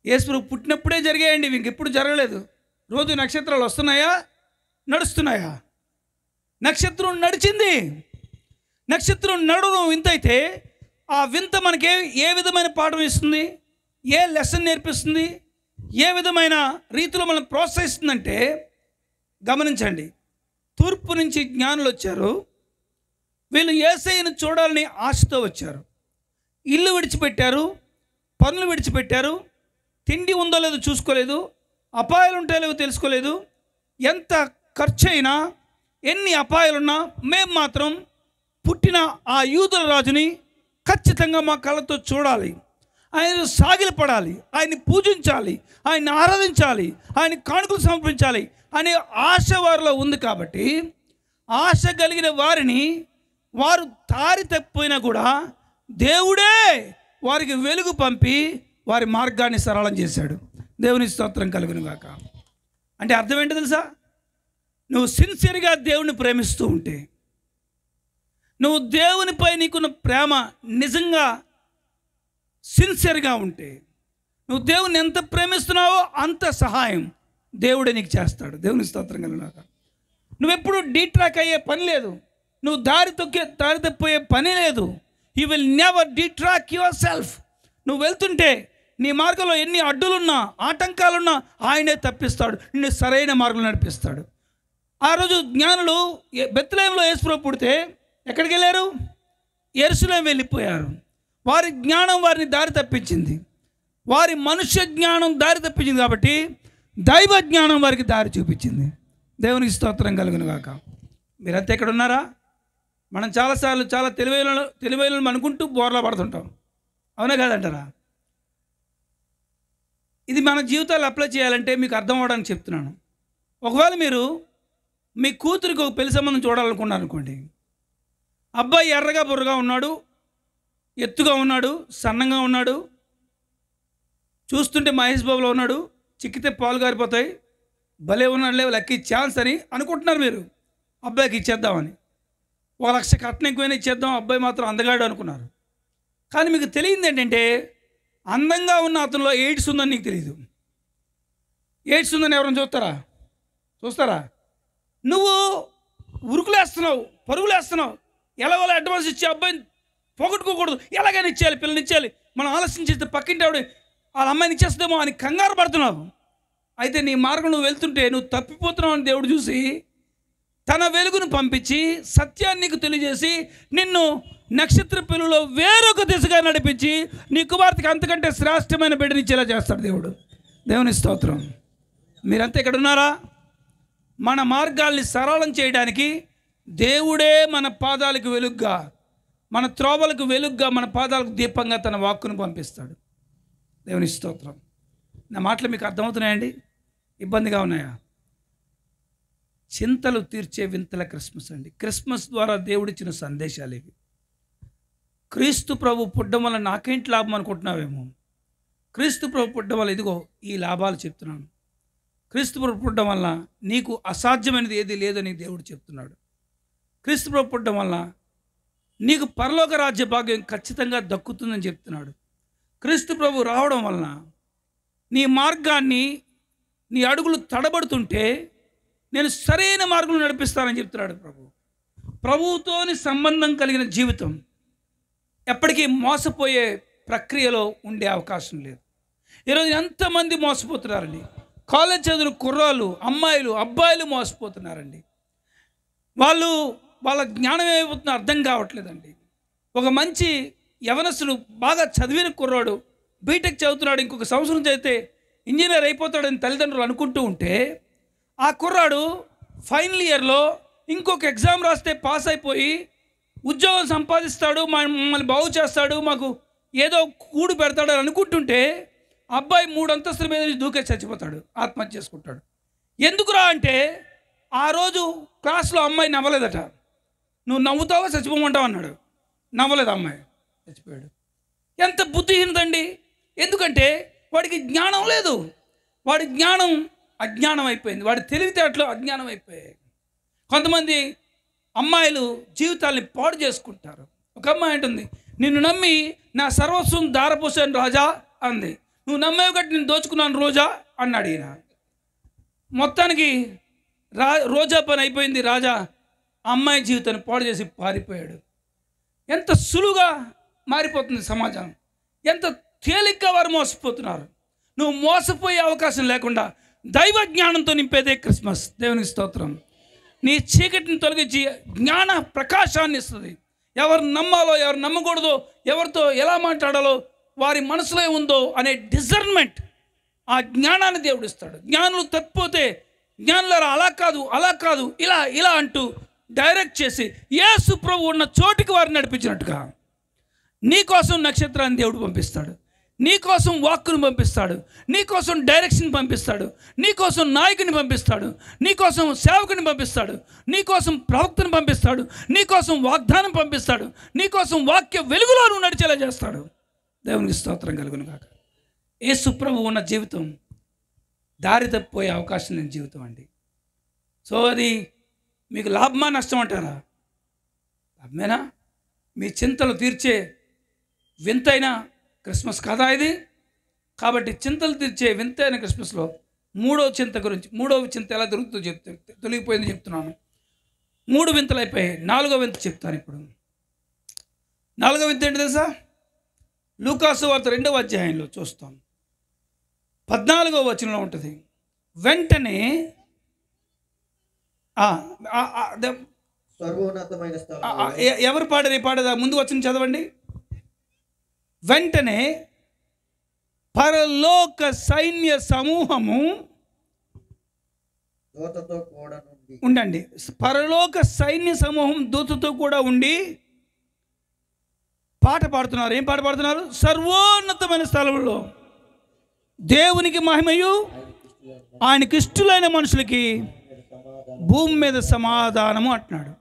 యేసు పుట్టినప్పుడే జరిగాయండి, ఇంకెప్పుడు జరగలేదు. రోజు నక్షత్రాలు వస్తున్నాయా, నడుస్తున్నాయా? నక్షత్రం నడిచింది. నక్షత్రం నడవడం వింత అయితే ఆ వింత మనకి ఏ విధమైన పాఠం ఇస్తుంది, ఏ లెసన్ నేర్పిస్తుంది, ఏ విధమైన రీతిలో మనం ప్రోత్సహిస్తుందంటే గమనించండి. తూర్పు నుంచి జ్ఞానులు వచ్చారు. వీళ్ళు యేసయ్యను చూడాలని ఆశతో వచ్చారు. ఇల్లు విడిచిపెట్టారు, పనులు విడిచిపెట్టారు, తిండి ఉందో లేదో చూసుకోలేదు, అపాయాలు ఉంటాయో లేవో తెలుసుకోలేదు. ఎంత ఖర్చు అయినా, ఎన్ని అపాయాలున్నా మేము మాత్రం పుట్టిన ఆ యూదుల రాజుని ఖచ్చితంగా మా కళ్ళతో చూడాలి, ఆయన సాగిలపడాలి, ఆయన్ని పూజించాలి, ఆయన్ని ఆరాధించాలి, ఆయన కానుకలు సమర్పించాలి అనే ఆశ వారిలో ఉంది. కాబట్టి ఆశ కలిగిన వారిని వారు దారి తప్పిపోయినా కూడా దేవుడే వారికి వెలుగు పంపి వారి మార్గాన్ని సరళం చేశాడు. దేవుని స్తోత్రం కలుగును గాక. అంటే అర్థం ఏంటో తెలుసా? నువ్వు సిన్సియర్గా దేవుని ప్రేమిస్తూ ఉంటే, నువ్వు దేవునిపై నీకున్న ప్రేమ నిజంగా సిన్సియర్గా ఉంటే, నువ్వు దేవుని ఎంత ప్రేమిస్తున్నావో అంత సహాయం దేవుడే నీకు చేస్తాడు. దేవుని స్తోత్రం కలుగును గాక. నువ్వెప్పుడు డీట్రాక్ అయ్యే పని లేదు, నువ్వు దారి తప్పిపోయే పని లేదు. You will never detract yourself. నువ్వు వెళ్తుంటే నీ మార్గంలో ఎన్ని అడ్డులున్నా, ఆటంకాలున్నా ఆయనే తప్పిస్తాడు, నిన్ను సరైన మార్గంలో నడిపిస్తాడు. ఆ రోజు జ్ఞానులు బెత్లెహేములో యేసుప్రభు పుడితే ఎక్కడికి వెళ్ళారు? యెరూషలేము వెళ్ళిపోయారు. వారి జ్ఞానం వారిని దారి తప్పించింది, వారి మనుష్య జ్ఞానం దారి తప్పించింది. కాబట్టి దైవ జ్ఞానం వారికి దారి చూపించింది. దేవునికి స్తోత్రం కలుగును గాక. మీరంతా ఎక్కడ ఉన్నారా? మనం చాలాసార్లు చాలా తెలివైన అనుకుంటూ బోర్లా పడుతుంటాం, అవునా కాదంటారా? ఇది మన జీవితాలు అప్లై చేయాలంటే మీకు అర్థం అవ్వడానికి చెప్తున్నాను. ఒకవేళ మీరు మీ కూతురికి ఒక పెళ్లి సంబంధం చూడాలనుకున్నారు అనుకోండి. అబ్బాయి ఎర్రగా బుర్రగా ఉన్నాడు, ఎత్తుగా ఉన్నాడు, సన్నంగా ఉన్నాడు, చూస్తుంటే మహేష్ బాబులో ఉన్నాడు, చిక్కితే పాలు గారిపోతాయి, భలే ఉన్నాడు, లేవు లక్కీ ఛాన్స్ అని అనుకుంటున్నారు మీరు. అబ్బాయికి ఇచ్చేద్దామని 1,00,000 కట్నం ఎక్కువైనా ఇచ్చేద్దాం, అబ్బాయి మాత్రం అందగాడు అనుకున్నారు. కానీ మీకు తెలియదు ఏంటంటే అందంగా ఉన్న అతనిలో ఎయిడ్స్ ఉందని నీకు తెలియదు. ఎయిడ్స్ ఉందని ఎవరైనా చూస్తారా? నువ్వు ఉరుకులేస్తున్నావు, పరుగులేస్తున్నావు. ఎలాగోలా అడ్వాన్స్ ఇచ్చి అబ్బాయిని పోగొట్టుకోకూడదు, ఎలాగైనా ఇచ్చేయాలి, పిల్లల్ని ఇచ్చేయాలి. మనం ఆలస్యం చేస్తే పక్కింటి ఆవిడ వాళ్ళ అమ్మాయిని ఇచ్చేస్తుందేమో అని కంగారు పడుతున్నావు. అయితే నీ మార్గం నువ్వు వెళ్తుంటే నువ్వు తప్పిపోతున్నావు అని దేవుడు చూసి తన వెలుగును పంపించి సత్యాన్ని నీకు తెలియజేసి నిన్ను నక్షత్ర పిల్లలో వేరొక దిశగా నడిపించి నీ కుమార్తెకి అంతకంటే శ్రేష్టమైన బిడ్డనిచ్చేలా చేస్తాడు దేవుడు. దేవుని స్తోత్రం. మీరంతా ఇక్కడ ఉన్నారా? మన మార్గాల్ని సరళం చేయడానికి దేవుడే మన పాదాలకు వెలుగ్గా, మన త్రోవలకు వెలుగ్గా, మన పాదాలకు దీపంగా తన వాక్కును పంపిస్తాడు. దేవుని స్తోత్రం. నా మాటలు మీకు అర్థమవుతున్నాయండి? ఇబ్బందిగా ఉన్నాయా? చింతలు తీర్చే వింతల క్రిస్మస్ అండి. క్రిస్మస్ ద్వారా దేవుడిచ్చిన సందేశాలు ఇవి. క్రీస్తు ప్రభు పుట్టడం వల్ల నాకేంటి లాభం అనుకుంటున్నావేమో. క్రీస్తు ప్రభు పుట్టడం వల్ల ఇదిగో ఈ లాభాలు చెప్తున్నాను. క్రీస్తు ప్రభు పుట్టడం వల్ల నీకు అసాధ్యమైనది ఏది లేదని దేవుడు చెప్తున్నాడు. క్రీస్తు ప్రభు పుట్టడం వల్ల నీకు పరలోక రాజ్య భాగ్యం ఖచ్చితంగా దక్కుతుందని చెప్తున్నాడు. క్రీస్తు ప్రభు రావడం వలన నీ మార్గాన్ని, నీ అడుగులు తడబడుతుంటే నేను సరైన మార్గంలో నడిపిస్తానని చెప్తున్నాడు ప్రభు. ప్రభువుతోని సంబంధం కలిగిన జీవితం ఎప్పటికీ మోసపోయే ప్రక్రియలో ఉండే అవకాశం లేదు. ఈరోజు ఎంతమంది మోసపోతున్నారండి. కాలేజ్ చదువులు కుర్రాళ్ళు, అమ్మాయిలు, అబ్బాయిలు మోసపోతున్నారండి. వాళ్ళ జ్ఞానం ఏమైపోతుందో అర్థం కావట్లేదండి. ఒక మంచి యవనస్తుడు, బాగా చదివిన కుర్రాడు, బీటెక్ చదువుతున్నాడు, ఇంకొక సంవత్సరం చదివితే ఇంజనీర్ అయిపోతాడని తల్లిదండ్రులు అనుకుంటూ ఉంటే, ఆ కుర్రాడు ఫైనల్ ఇయర్లో ఇంకొక ఎగ్జామ్ రాస్తే పాస్ అయిపోయి ఉద్యోగం సంపాదిస్తాడు, మమ్మల్ని బాగు చేస్తాడు, మాకు ఏదో కూడు పెడతాడని అనుకుంటుంటే అబ్బాయి 3 అంతస్తుల మీద నుంచి దూకే చచ్చిపోతాడు, ఆత్మహత్య చేసుకుంటాడు. ఎందుకురా అంటే ఆ రోజు క్లాస్లో అమ్మాయి నవ్వలేదట. నువ్వు నవ్వుతావా చచ్చిపోమంటావు అన్నాడు. నవ్వలేదు, అమ్మాయి చచ్చిపోయాడు. ఎంత బుద్ధిహీనదండి. ఎందుకంటే వాడికి జ్ఞానం లేదు. వాడి జ్ఞానం అజ్ఞానం అయిపోయింది. వాడి తెలివితేటలు అజ్ఞానం అయిపోయాయి. కొంతమంది అమ్మాయిలు జీవితాల్ని పాడు చేసుకుంటారు. ఒక అమ్మాయి అంటుంది, నిన్ను నమ్మి నా సర్వస్వం దారపోసాను రాజా అంది. నువ్వు నమ్మేవి కట్టి నేను దోచుకున్నాను రోజా అన్నాడు ఈయన. మొత్తానికి రోజా పని అయిపోయింది. రాజా అమ్మాయి జీవితాన్ని పాడు చేసి పారిపోయాడు. ఎంత సులువుగా మారిపోతుంది సమాజం, ఎంత తేలిగ్గా వారు మోసపోతున్నారు. నువ్వు మోసపోయే అవకాశం లేకుండా దైవ జ్ఞానంతో నింపేదే క్రిస్మస్. దేవునికి స్తోత్రం. నీ చీకటిని తొలగించి జ్ఞాన ప్రకాశాన్ని ఇస్తుంది. ఎవరు నమ్మాలో, ఎవరు నమ్మకూడదో, ఎవరితో ఎలా మాట్లాడాలో, వారి మనసులో ఉందో అనే డిజర్న్మెంట్, ఆ జ్ఞానాన్ని దేవుడు ఇస్తాడు. జ్ఞానులు తప్పిపోతే జ్ఞానులారా అలా కాదు, అలా కాదు, ఇలా ఇలా అంటూ డైరెక్ట్ చేసి యేసు ప్రభు ఉన్న చోటికి వారిని నడిపించినట్టుగా నీకోసం నక్షత్రాన్ని దేవుడు పంపిస్తాడు, నీకోసం వాక్కును పంపిస్తాడు, నీకోసం డైరెక్షన్ పంపిస్తాడు, నీకోసం నాయకుని పంపిస్తాడు, నీకోసం సేవకుని పంపిస్తాడు, నీకోసం ప్రవక్తను పంపిస్తాడు, నీకోసం వాగ్దానం పంపిస్తాడు, నీకోసం వాక్య వెలుగులో నువ్వు నడిచేలా చేస్తాడు. దేవునికి స్తోత్రం కలుగును గాక. యేసు ప్రభు ఉన్న జీవితం దారి తప్పిపోయే అవకాశం లేని జీవితం అండి. సో అది మీకు లాభమా నష్టం అంటారా? లాభమేనా? మీ చింతలు తీర్చే వింతైన క్రిస్మస్ కదా ఇది. కాబట్టి చింతలు తీర్చే వింతైన క్రిస్మస్లో మూడవ చింత ఎలా తొలగిపోయింది చెప్తున్నాను. 3 వింతలు అయిపోయాయి. 4వ వింత చెప్తాను ఇప్పుడు. 4వ వింత ఏంటి తెలుసా? లూకాసు వార్త 2వ అధ్యాయంలో చూస్తాం. 14వ వచనంలో ఉంటుంది. వెంటనే ఎవరు పాడేదా ముందు వచ్చిన చదవండి. వెంటనే పరలోక సైన్య సమూహము ఉండండి. పరలోక సైన్య సమూహం దూతతో కూడా ఉండి పాట పాడుతున్నారు. ఏం పాట పాడుతున్నారు? సర్వోన్నతమైన స్థలంలో దేవునికి మహిమయు, ఆయనకి ఇష్టలైన మనుషులకి భూమి మీద సమాధానము అంటున్నాడు.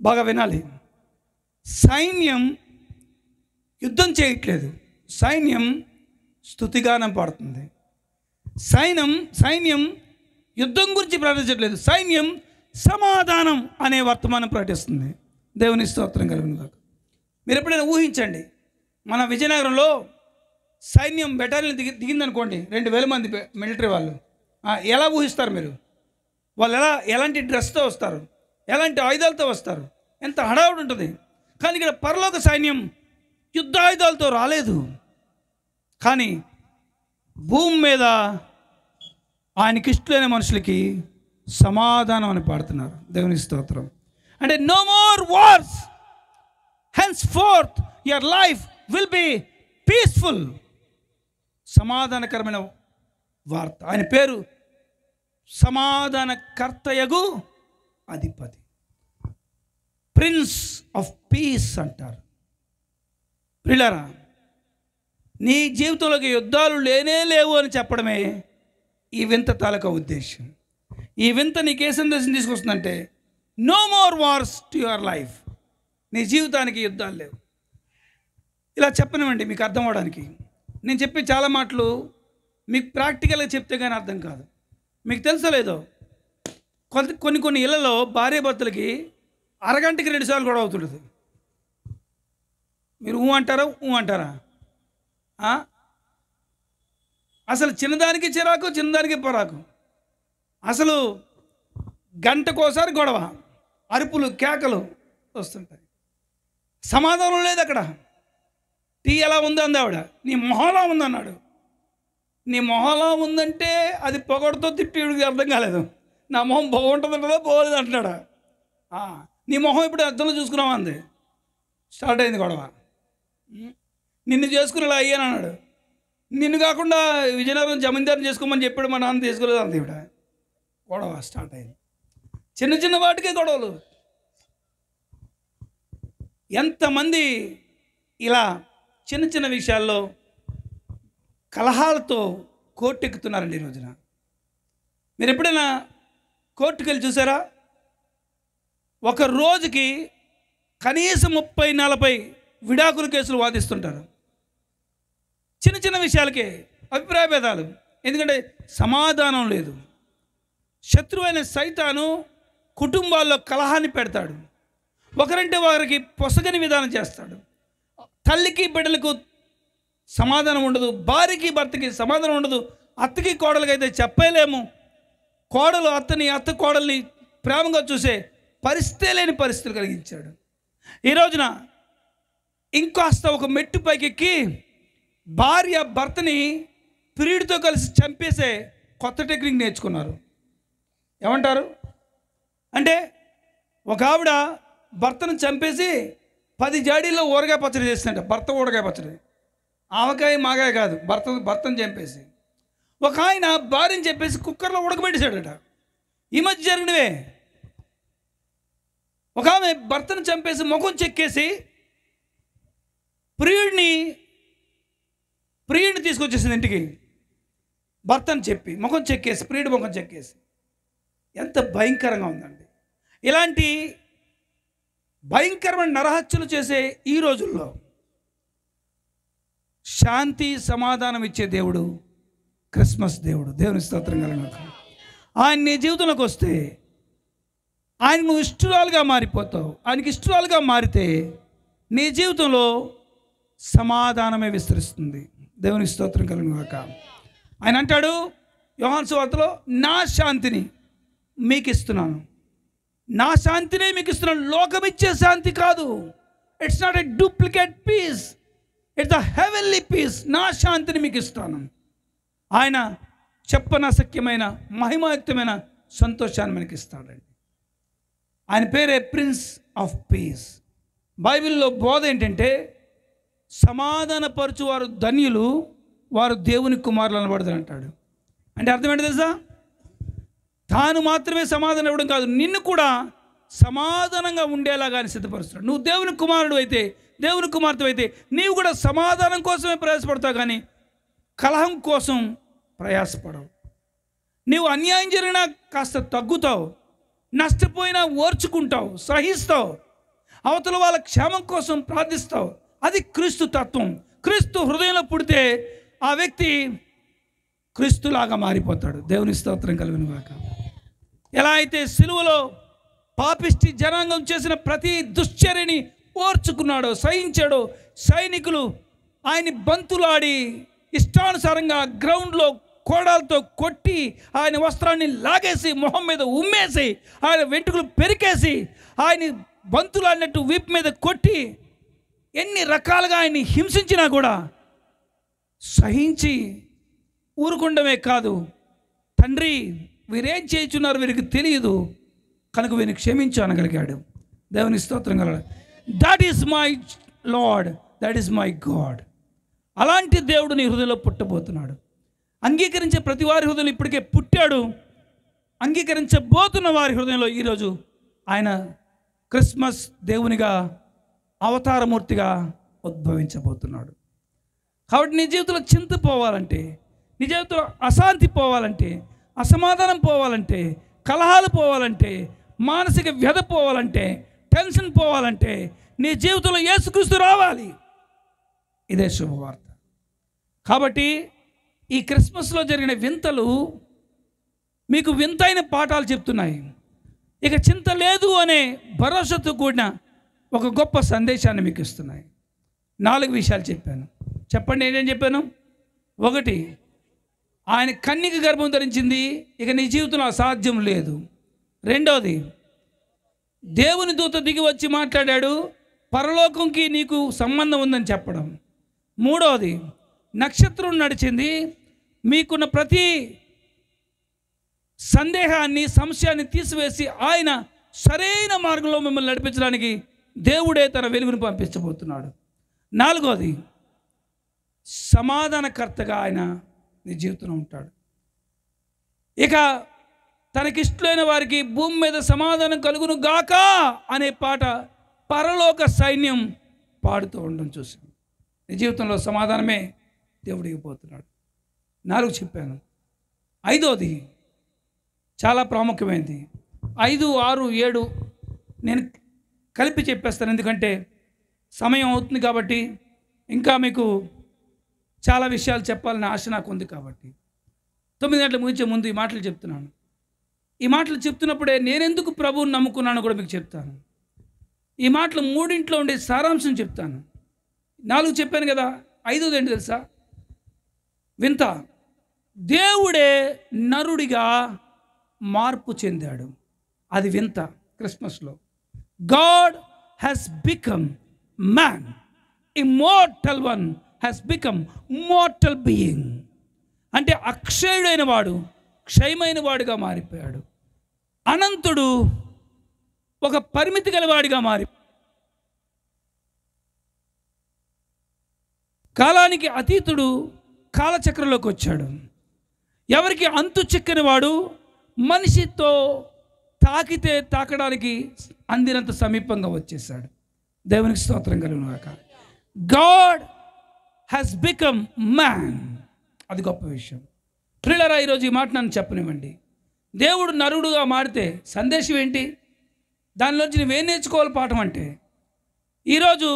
బాగా వినాలి. సైన్యం యుద్ధం చేయట్లేదు, సైన్యం స్తుతిగానం పాడుతుంది. సైన్యం యుద్ధం గురించి ప్రకటించట్లేదు, సైన్యం సమాధానం అనే వర్తమానం ప్రకటిస్తుంది. దేవుని స్తోత్రం కలుగును గాక. మీరు ఎప్పుడైనా ఊహించండి, మన విజయనగరంలో సైన్యం బెటాలియన్ దిగిందనుకోండి, 2000 మంది మిలిటరీ వాళ్ళు. ఎలా ఊహిస్తారు మీరు? వాళ్ళు ఎలాంటి డ్రెస్తో వస్తారు, ఎలాంటి ఆయుధాలతో వస్తారు, ఎంత హడావుడి ఉంటుంది. కానీ ఇక్కడ పరలోక సైన్యం యుద్ధాయుధాలతో రాలేదు, కానీ భూమి మీద ఆయనకి ఇష్టమైన మనుషులకి సమాధానం అని పాడుతున్నారు. దేవుని స్తోత్రం. అంటే no more wars, henceforth your life will be peaceful. సమాధానకరమైన వార్త. ఆయన పేరు సమాధానకర్తయగు అధిపతి, ప్రిన్స్ ఆఫ్ పీస్ అంటారు. ప్రియులారా, నీ జీవితంలోకి యుద్ధాలు లేనే లేవు అని చెప్పడమే ఈ వింత తాలూకా ఉద్దేశం. ఈ వింత నీకే సందేశం తీసుకొస్తుందంటే no more wars to your life. నీ జీవితానికి యుద్ధాలు లేవు. ఇలా చెప్పనివ్వండి మీకు అర్థం అవడానికి. నేను చెప్పే చాలా మాటలు మీకు ప్రాక్టికల్గా చెప్తే కానీ అర్థం కాదు. మీకు తెలుసో లేదో, కొన్ని ఇళ్లలో భార్యాభర్తలకి అరగంటకి 2 సార్లు గొడవ అవుతుంటుంది. మీరు అంటారా? అసలు చిన్నదానికి చిరాకు, చిన్నదానికి పరాకు. అసలు గంటకోసారి గొడవ, అరుపులు, కేకలు వస్తుంటాయి. సమాధానం లేదు అక్కడ. టీ ఎలా ఉంది అంది ఆవిడ, నీ మొహంలా ఉందన్నాడు. నీ మొహంలా ఉందంటే అది పొగడుతో తిట్టి అర్థం కాలేదు. నా మొహం బాగుంటుందంటదా బాగోలేదు అంటున్నాడా? నీ మొహం ఇప్పుడు అర్థంలో చూసుకున్నావా అంది. స్టార్ట్ అయింది గొడవ. నిన్ను చేసుకుని ఇలా అయ్యాను అన్నాడు. నిన్ను కాకుండా విజయనగరం జమీందారుని చేసుకోమని చెప్పాడు, మా నాన్న తీసుకోలేదు అంది ఇవిడ. గొడవ స్టార్ట్ అయింది. చిన్న చిన్న వాటికే గొడవలు. ఎంతమంది ఇలా చిన్న చిన్న విషయాల్లో కలహాలతో కోర్టుకెక్కుతున్నారండి ఈ రోజున. మీరు ఎప్పుడైనా కోర్టుకు వెళ్ళి చూసారా? ఒక రోజుకి కనీసం 30-40 విడాకుల కేసులు వాదిస్తుంటారు. చిన్న చిన్న విషయాలకే అభిప్రాయ భేదాలు. ఎందుకంటే సమాధానం లేదు. శత్రువైన సైతాను కుటుంబాల్లో కలహాన్ని పెడతాడు. ఒకరంటే వారికి పొసగని విధానం చేస్తాడు. తల్లికి బిడ్డలకు సమాధానం ఉండదు, భార్యకి భర్తకి సమాధానం ఉండదు, అత్తకి కోడలకి అయితే చెప్పలేము. కోడలు అత్తని, అత్త కోడల్ని ప్రేమగా చూసే పరిస్థితే లేని పరిస్థితులు కలిగించాడు. ఈ రోజున ఇంకాస్త ఒక మెట్టు పైకెక్కి భార్య భర్తని ప్రియుడితో కలిసి చంపేసే కొత్త టెక్నిక్ నేర్చుకున్నారు. ఏమంటారు అంటే, ఒక ఆవిడ భర్తను చంపేసి 10 జాడీల్లో ఊరగాయ పచ్చడి చేస్తుంట. భర్త ఊరగాయ పచ్చడి, ఆవకాయ మాగాయ కాదు, భర్తను చంపేసి. ఒక ఆయన భార్యని చెప్పేసి కుక్కర్లో ఉడకబెట్టేశాడట. ఈ మధ్య జరిగినవే. ఒక ఆమె భర్తను చంపేసి ముఖం చెక్కేసి ప్రియుడిని తీసుకొచ్చేసింది ఇంటికి. భర్తను చెప్పి ముఖం చెక్కేసి, ప్రియుడి ముఖం చెక్కేసి. ఎంత భయంకరంగా ఉందండి. ఇలాంటి భయంకరమైన నరహత్యలు చేసే ఈ రోజుల్లో శాంతి సమాధానం ఇచ్చే దేవుడు క్రిస్మస్ దేవుడు. దేవుని స్తోత్రం కలుగును. ఆయన నీ జీవితంలోకి వస్తే ఆయన నువ్వు ఇష్టరాలుగా మారిపోతావు. ఆయనకి ఇష్టరాలుగా మారితే నీ జీవితంలో సమాధానమే విస్తరిస్తుంది. దేవుని స్తోత్రం కలుగును గాక. ఆయన అంటాడు యోహాను సువార్తలో, నా శాంతిని మీకు ఇస్తున్నాను, నా శాంతినే మీకు ఇస్తున్నాను, లోకమిచ్చే శాంతి కాదు. It's not a duplicate peace, it's the heavenly peace. నా శాంతిని మీకు ఇస్తాను. ఆయన చెప్పనశక్యమైన మహిమాయుక్తమైన సంతోషాన్ని మనకి ఇస్తాడండి. ఆయన పేరే ప్రిన్స్ ఆఫ్ పీస్. బైబిల్లో బోధ ఏంటంటే, సమాధానపరచువారు ధన్యులు, వారు దేవుని కుమారులు అనబడతారు అంటాడు. అంటే అర్థం ఏంటి తెలుసా? తాను మాత్రమే సమాధానం ఇవ్వడం కాదు, నిన్ను కూడా సమాధానంగా ఉండేలాగా సిద్ధపరుస్తాడు. నువ్వు దేవుని కుమారుడు అయితే, దేవుని కుమార్తె అయితే, నీవు కూడా సమాధానం కోసమే ప్రయాసపడతావు, కానీ కలహం కోసం ప్రయాసపడవు. నీవు అన్యాయం జరిగినా కాస్త తగ్గుతావు, నష్టపోయినా ఓర్చుకుంటావు, సహిస్తావు, అవతల వాళ్ళ క్షేమం కోసం ప్రార్థిస్తావు. అది క్రీస్తు తత్వం. క్రీస్తు హృదయంలో పుడితే ఆ వ్యక్తి క్రీస్తులాగా మారిపోతాడు. దేవుని స్తోత్రం కలుగును గాక. ఎలా అయితే సిలువలో పాపిష్టి జనాంగం చేసిన ప్రతి దుశ్చర్యని ఓర్చుకున్నాడో, సహించాడో, సైనికులు ఆయన్ని బంతులాడి ఇష్టానుసారంగా గ్రౌండ్లో కోడాలతో కొట్టి ఆయన వస్త్రాన్ని లాగేసి మొహం మీద ఉమ్మేసి ఆయన వెంట్రుకలు పెరికేసి ఆయన బంతులాడినట్టు వీపు మీద కొట్టి ఎన్ని రకాలుగా ఆయన్ని హింసించినా కూడా సహించి ఊరుకుండమే కాదు, తండ్రి వీరేం చేయుచున్నారు వీరికి తెలియదు కనుక వీరిని క్షమించు అనగలిగాడు. దేవుని స్తోత్రం కలగాడు. That is my Lord, that is my God. అలాంటి దేవుడు నీ హృదయంలో పుట్టబోతున్నాడు. అంగీకరించే ప్రతి వారి హృదయంలో ఇప్పటికే పుట్టాడు. అంగీకరించబోతున్న వారి హృదయంలో ఈరోజు ఆయన క్రిస్మస్ దేవునిగా అవతారమూర్తిగా ఉద్భవించబోతున్నాడు. కాబట్టి నీ జీవితంలో చింత పోవాలంటే, నీ జీవితంలో అశాంతి పోవాలంటే, అసమాధానం పోవాలంటే, కలహాలు పోవాలంటే, మానసిక వ్యధ పోవాలంటే, టెన్షన్ పోవాలంటే నీ జీవితంలో యేసుక్రీస్తు రావాలి. ఇదే శుభవార్త. కాబట్టి ఈ క్రిస్మస్లో జరిగిన వింతలు మీకు వింతైన పాఠాలు చెప్తున్నాయి. ఇక చింత లేదు అనే భరోసాతో కూడిన ఒక గొప్ప సందేశాన్ని మీకు ఇస్తున్నాయి. 4 విషయాలు చెప్పాను. చెప్పండి, నేనేం చెప్పాను? 1, ఆయన కన్యక గర్భం ధరించింది, ఇక నీ జీవితంలో అసాధ్యం లేదు. 2, దేవుని దూత దిగి వచ్చి మాట్లాడాడు, పరలోకంకి నీకు సంబంధం ఉందని చెప్పడం. 3, నక్షత్రం నడిచింది, మీకున్న ప్రతి సందేహాన్ని, సంశయాన్ని తీసివేసి ఆయన సరైన మార్గంలో మిమ్మల్ని నడిపించడానికి దేవుడే తన వెలుగును పంపించబోతున్నాడు. 4, సమాధానకర్తగా ఆయన నీ జీవితంలో ఉంటాడు. ఇక తనకిష్టమైన వారికి భూమి మీద సమాధానం కలుగును గాక అనే పాట పరలోక సైన్యం పాడుతూ ఉండడం చూసాం. నీ జీవితంలో సమాధానమే దేవుడు ఇవ్వబోతున్నాడు. 4 చెప్పాను. 5 చాలా ప్రాముఖ్యమైనది. 5, 6, 7 నేను కలిపి చెప్పేస్తాను, ఎందుకంటే సమయం అవుతుంది కాబట్టి. ఇంకా మీకు చాలా విషయాలు చెప్పాలని ఆశ నాకు ఉంది కాబట్టి 9 గంటల ముగించే ముందు ఈ మాటలు చెప్తున్నాను. ఈ మాటలు చెప్తున్నప్పుడే నేనెందుకు ప్రభువుని నమ్ముకున్నానో కూడా మీకు చెప్తాను. ఈ మాటలు 3 ఉండే సారాంశం చెప్తాను. 4 చెప్పాను కదా, 5 ఏంటి తెలుసా? వింత. దేవుడే నరుడిగా మార్పు చెందాడు. అది వింత. క్రిస్మస్లో God has become man, immortal one has become mortal being. అంటే అక్షయుడైన వాడు క్షయమైన వాడిగా మారిపోయాడు. అనంతుడు ఒక పరిమితి గలవాడిగా మారి, కాలానికి అతీతుడు కాలచక్రంలోకి వచ్చాడు. ఎవరికి అంతు చిక్కని వాడు మనిషితో తాకితే తాకడానికి అందినంత సమీపంగా వచ్చేసాడు. దేవునికి స్తోత్రం కలుగును గాక. God has become man. అది గొప్ప విషయం. ప్రియులారా, ఈరోజు ఈ మాట నన్ను చెప్పనివ్వండి. దేవుడు నరుడుగా మారితే సందేశం ఏంటి? దానిలోంచి నువ్వేం నేర్చుకోవాలి పాఠం అంటే, ఈరోజు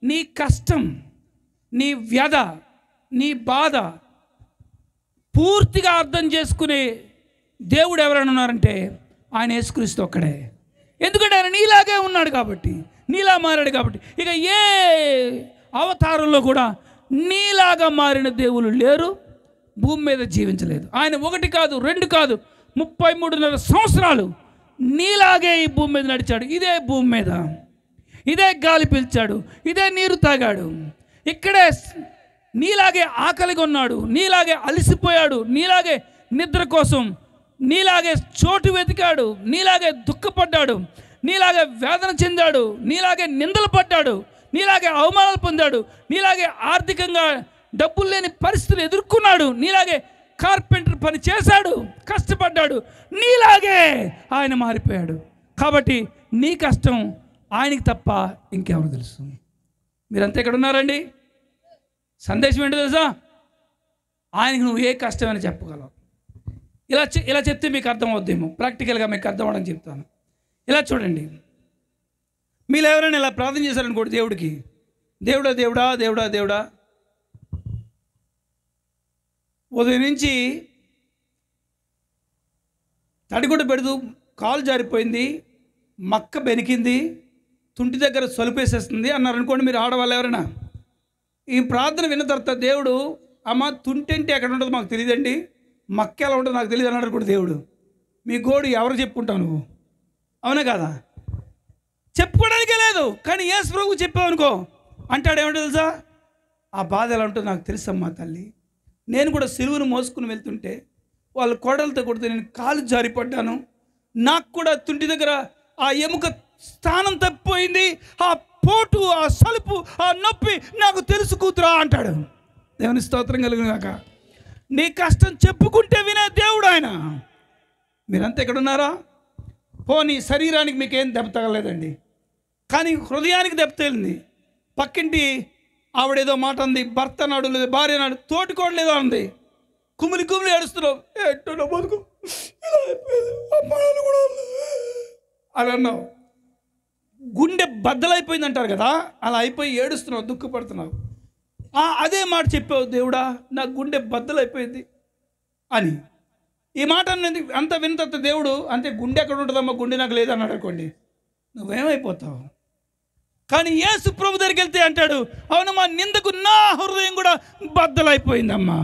నీ కష్టం, నీ వ్యధ, నీ బాధ పూర్తిగా అర్థం చేసుకునే దేవుడు ఎవరైనా ఉన్నారంటే ఆయన యేసుక్రీస్తు ఒక్కడే. ఎందుకంటే ఆయన నీలాగే ఉన్నాడు కాబట్టి, నీలా మారాడు కాబట్టి. ఇక ఏ అవతారంలో కూడా నీలాగా మారిన దేవుళ్ళు లేరు, భూమి మీద జీవించలేదు. ఆయన 1 కాదు 2 కాదు 33.5 సంవత్సరాలు నీలాగే ఈ భూమి మీద నడిచాడు. ఇదే భూమి మీద ఇదే గాలి పీల్చాడు, ఇదే నీరు తాగాడు, ఇక్కడే నీలాగే ఆకలిగా ఉన్నాడు, నీలాగే అలసిపోయాడు, నీలాగే నిద్ర కోసం నీలాగే చోటు వెతికాడు, నీలాగే దుఃఖపడ్డాడు, నీలాగే వేదన చెందాడు, నీలాగే నిందలు పడ్డాడు, నీలాగే అవమానాలు పొందాడు, నీలాగే ఆర్థికంగా డబ్బులు లేని పరిస్థితులు ఎదుర్కొన్నాడు, నీలాగే కార్పెంటర్ పని చేశాడు, కష్టపడ్డాడు, నీలాగే ఆయన మారిపోయాడు. కాబట్టి నీ కష్టం ఆయనకి తప్ప ఇంకెవరు తెలుసు? మీరంతా ఎక్కడ ఉన్నారండి? సందేశం ఏంటో తెలుసా? ఆయనకి నువ్వు ఏ కష్టమైనా చెప్పగలవు. ఇలా చెప్తే మీకు అర్థం అవుద్దేమో, ప్రాక్టికల్గా మీకు అర్థం అవడానికి చెప్తాను. ఇలా చూడండి, మీరు ఎవరైనా ఇలా ప్రార్థన చేశారనుకోండి దేవుడికి, దేవుడా దేవుడా దేవుడా దేవుడా, ఉదయం నుంచి తడిగుడ్డ పెడుతూ కాలు జారిపోయింది, మక్క బెనికింది, తుంటి దగ్గర సొలిపేసేస్తుంది అన్నారు అనుకోండి. మీరు ఆడవాళ్ళు ఎవరైనా ఈ ప్రార్థన విన్న తర్వాత దేవుడు, అమ్మ తుంటి అంటే ఎక్కడ ఉంటుందో మాకు తెలియదండి, మక్క ఎలా ఉంటుందో నాకు తెలియదు అన్నాడు కూడా దేవుడు. మీ గోడు ఎవరు చెప్పుకుంటావు నువ్వు? అవునా కదా? చెప్పుకోవడానికే లేదు. కానీ యేసు ప్రభు చెప్పావు అనుకో, అంటాడు ఏమంటో తెలుసా? ఆ బాధ ఎలా ఉంటుందో నాకు తెలుసమ్మా తల్లి, నేను కూడా సిలువను మోసుకుని వెళ్తుంటే వాళ్ళు కోడలతో కొడితే నేను కాలు జారిపడ్డాను, నాకు కూడా తుంటి దగ్గర ఆ ఎముక స్థానం తప్పిపోయింది, ఆ పోటు, ఆ సలుపు, ఆ నొప్పి నాకు తెలుసు కూతురా అంటాడు. దేవుని స్తోత్రం కలుగును గాక. నీ కష్టం చెప్పుకుంటే వినే దేవుడు ఆయన. మీరంతా ఎక్కడ ఉన్నారా? పోనీ శరీరానికి మీకేం దెబ్బ తగలేదండి, కానీ హృదయానికి దెబ్బ తగిలింది. పక్కింటి ఆవిడేదో మాట అంది, భర్త నాడు లేదు, భార్య నాడు, తోటికోడలేదో అంది, కుమిలి కుమిలి ఏడుస్తున్నావు, ఏంటో బతుకు అని అన్నావు. గుండె బద్దలైపోయింది అంటారు కదా, అలా అయిపోయి ఏడుస్తున్నావు, దుఃఖపడుతున్నావు. అదే మాట చెప్పావు, దేవుడా నా గుండె బద్దలైపోయింది అని. ఈ మాట అంత విన్న తర్వాత దేవుడు అంతే, గుండె ఎక్కడ ఉంటుందమ్మా, గుండె నాకు లేదన్నాడు అనుకోండి, నువ్వేమైపోతావు. కానీ యేసు ప్రభు దగ్గరికి వెళ్తే అంటాడు, అవునమ్మా, నిందకు నా హృదయం కూడా బద్దలైపోయిందమ్మా.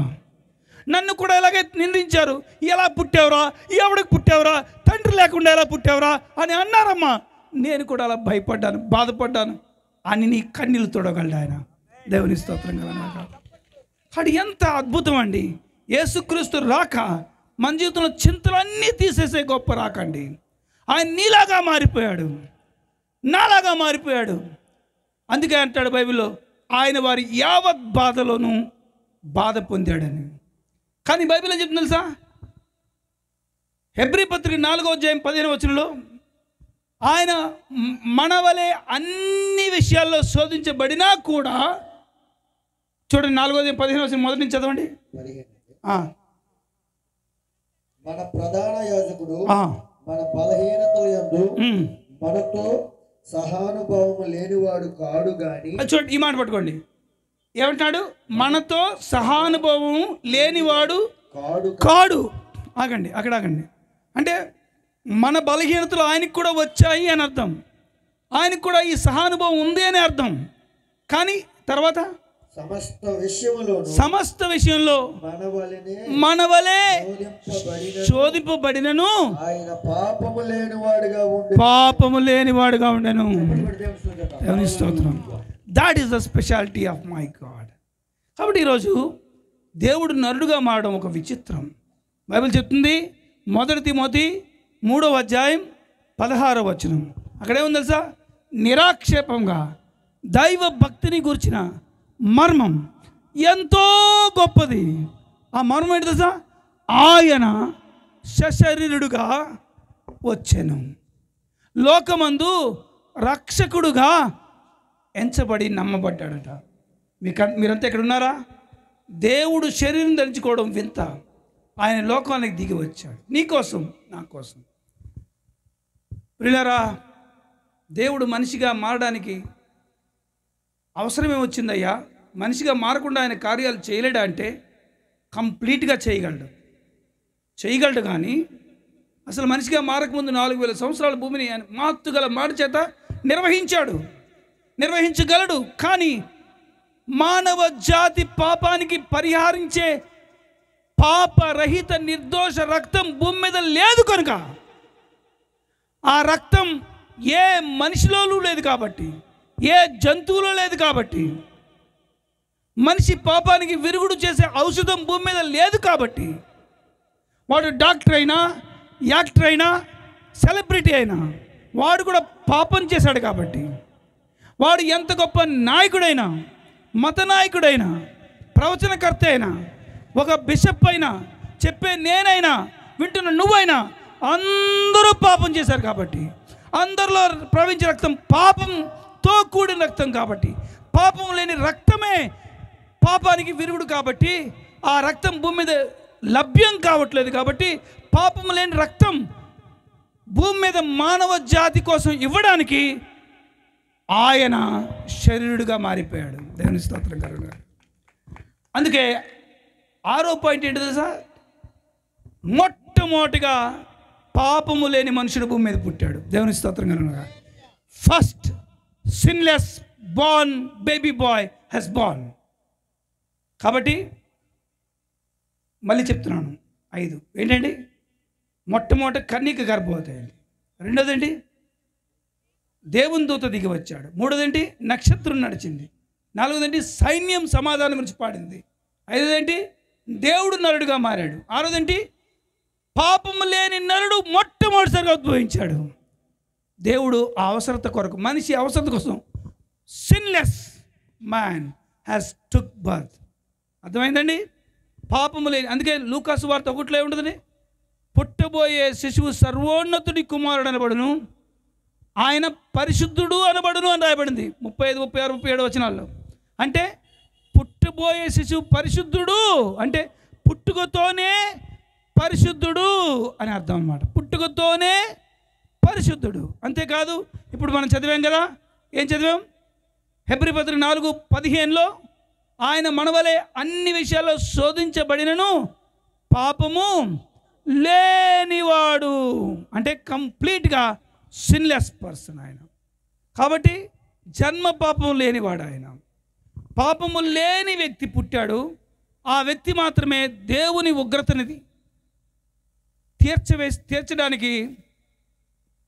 నన్ను కూడా ఎలాగే నిందించారు, ఎలా పుట్టావురా, ఎవడికి పుట్టావురా, తండ్రి లేకుండా ఎలా పుట్టావురా అని అన్నారమ్మా. నేను కూడా అలా భయపడ్డాను, బాధపడ్డాను అని నీ కన్నీళ్ళు తొడగలడు ఆయన. దేవుని స్తోత్రం కదా. అది ఎంత అద్భుతం అండి. యేసుక్రీస్తు రాక మన జీవితంలో చింతలన్నీ తీసేసే గొప్ప రాకండి. ఆయన నీలాగా మారిపోయాడు, నాలాగా మారిపోయాడు. అందుకే అంటాడు బైబిల్లో, ఆయన వారి యావత్ బాధలోనూ బాధ పొందాడని. కానీ బైబిల్ ఏం చెప్తుంది తెలుసా? హెబ్రీ పత్రిక 4:15 ఆయన మన వలె అన్ని విషయాల్లో శోధించబడినా కూడా, చూడండి 4:15 మొదటి నుంచి చదవండి. మన ప్రధాన యాజకుడు మన బలహీనతల యందు మనతో సహానుభావము లేనివాడు కాడు గాని. చూడండి, ఈ మాట పట్టుకోండి. ఏమంటాడు? మనతో సహానుభావం లేనివాడు కాడు. ఆగండి, అక్కడ ఆగండి. అంటే మన బలహీనతలు ఆయనకు కూడా వచ్చాయి అని అర్థం, ఆయనకు కూడా ఈ సహానుభవం ఉంది అని అర్థం. కానీ తర్వాత సమస్త విషయంలో మన వలె శోధింపబడినను పాపము లేనివాడుగా ఉండెను. దేవుని స్తోత్రం. That is the speciality of my God. కాబట్టి ఈరోజు దేవుడు నరుడుగా మారడం ఒక విచిత్రం. బైబిల్ చెప్తుంది, 1 తిమోతి 3:16 అక్కడేముంది తెలుసా? నిరాక్షేపంగా దైవ భక్తిని గురించిన మర్మం ఎంతో గొప్పది. ఆ మర్మం ఏంటి తెలుసా? ఆయన సశరీరుడుగా వచ్చెను, లోకమందు రక్షకుడుగా ఎంచబడి నమ్మబడ్డాడట. మీరంతా ఇక్కడ ఉన్నారా? దేవుడు శరీరం ధరించుకోవడం వింత. ఆయన లోకానికి దిగి వచ్చాడు నీకోసం, నా కోసం. ప్రియులారా, దేవుడు మనిషిగా మారడానికి అవసరమే వచ్చిందయ్యా. మనిషిగా మారకుండా ఆయన కార్యాలు చేయలేడా అంటే కంప్లీట్గా చేయగలడు. కానీ అసలు మనిషిగా మారకముందు 4000 సంవత్సరాల భూమిని ఆయన మాతుగల మాట చేత నిర్వహించగలడు. కానీ మానవ జాతి పాపానికి పరిహారించే పాపరహిత నిర్దోష రక్తం భూమి మీద లేదు కనుక, ఆ రక్తం ఏ మనిషిలోనూ లేదు కాబట్టి, ఏ జంతువులో లేదు కాబట్టి, మనిషి పాపానికి విరుగుడు చేసే ఔషధం భూమి మీద లేదు కాబట్టి, వాడు డాక్టర్ అయినా, యాక్టర్ అయినా, సెలబ్రిటీ అయినా, వాడు కూడా పాపం చేశాడు కాబట్టి, వాడు ఎంత గొప్ప నాయకుడైనా, మత నాయకుడైనా, ప్రవచనకర్త అయినా, ఒక బిషప్ అయినా, చెప్పే నేనైనా, వింటున్న నువ్వైనా, అందరూ పాపం చేశారు కాబట్టి, అందరిలో ప్రవహించే రక్తం పాపంతో కూడిన రక్తం కాబట్టి, పాపం లేని రక్తమే పాపానికి విరుగుడు కాబట్టి, ఆ రక్తం భూమి మీద లభ్యం కావట్లేదు కాబట్టి, పాపం లేని రక్తం భూమి మీద మానవ జాతి కోసం ఇవ్వడానికి ఆయన శరీరుడుగా మారిపోయాడు. దేవుని స్తోత్రం కలుగును. అందుకే 6వ పాయింట్ ఏంటి తెలుసా? మొట్టమొదటిగా పాపము లేని మనుషుడు భూమి మీద పుట్టాడు. దేవుని స్తోత్రం కలుగును. First sinless Born baby bye Hess Born. కాబట్టి మళ్ళీ చెప్తున్నాను, 5 ఏంటండి? మొట్టమొదటి కన్యక గర్భవతి అయింది. రెండోదేంటి? దేవుని దూత దిగి వచ్చాడు. మూడోదేంటి? నక్షత్రం నడిచింది. నాలుగోదేంటి? సైన్యం సమాధానం గురించి పాడింది. ఐదోదేంటి? దేవుడు నరుడుగా మారాడు. ఆరోదేంటి? పాపము లేని నరుడు మొట్టమొదటిసారిగా ఉద్భవించాడు. దేవుడు ఆ అవసరత కొరకు, మనిషి అవసరత కోసం sinless man has took birth. అర్థమైందండి? పాపము లేని. అందుకే లూకాసు వార్త 1లో ఏముంటుందండి? పుట్టబోయే శిశువు సర్వోన్నతుడి కుమారుడు అనబడును, ఆయన పరిశుద్ధుడు అనబడును అని రాయబడింది 35, 36, 37 వచనాల్లో. అంటే పుట్టబోయే శిశువు పరిశుద్ధుడు అంటే పుట్టుకతోనే పరిశుద్ధుడు అని అర్థం అన్నమాట. పుట్టుకతోనే పరిశుద్ధుడు. అంతేకాదు, ఇప్పుడు మనం చదివాం కదా, ఏం చదివాం? హెబ్రీ పత్రిక 4:15 ఆయన మనవలే అన్ని విషయాల్లో శోధించబడినను పాపము లేనివాడు, అంటే కంప్లీట్గా సిన్లెస్ పర్సన్ ఆయన. కాబట్టి జన్మ పాపం లేనివాడు ఆయన. పాపము లేని వ్యక్తి పుట్టాడు. ఆ వ్యక్తి మాత్రమే దేవుని ఉగ్రతని తీర్చడానికి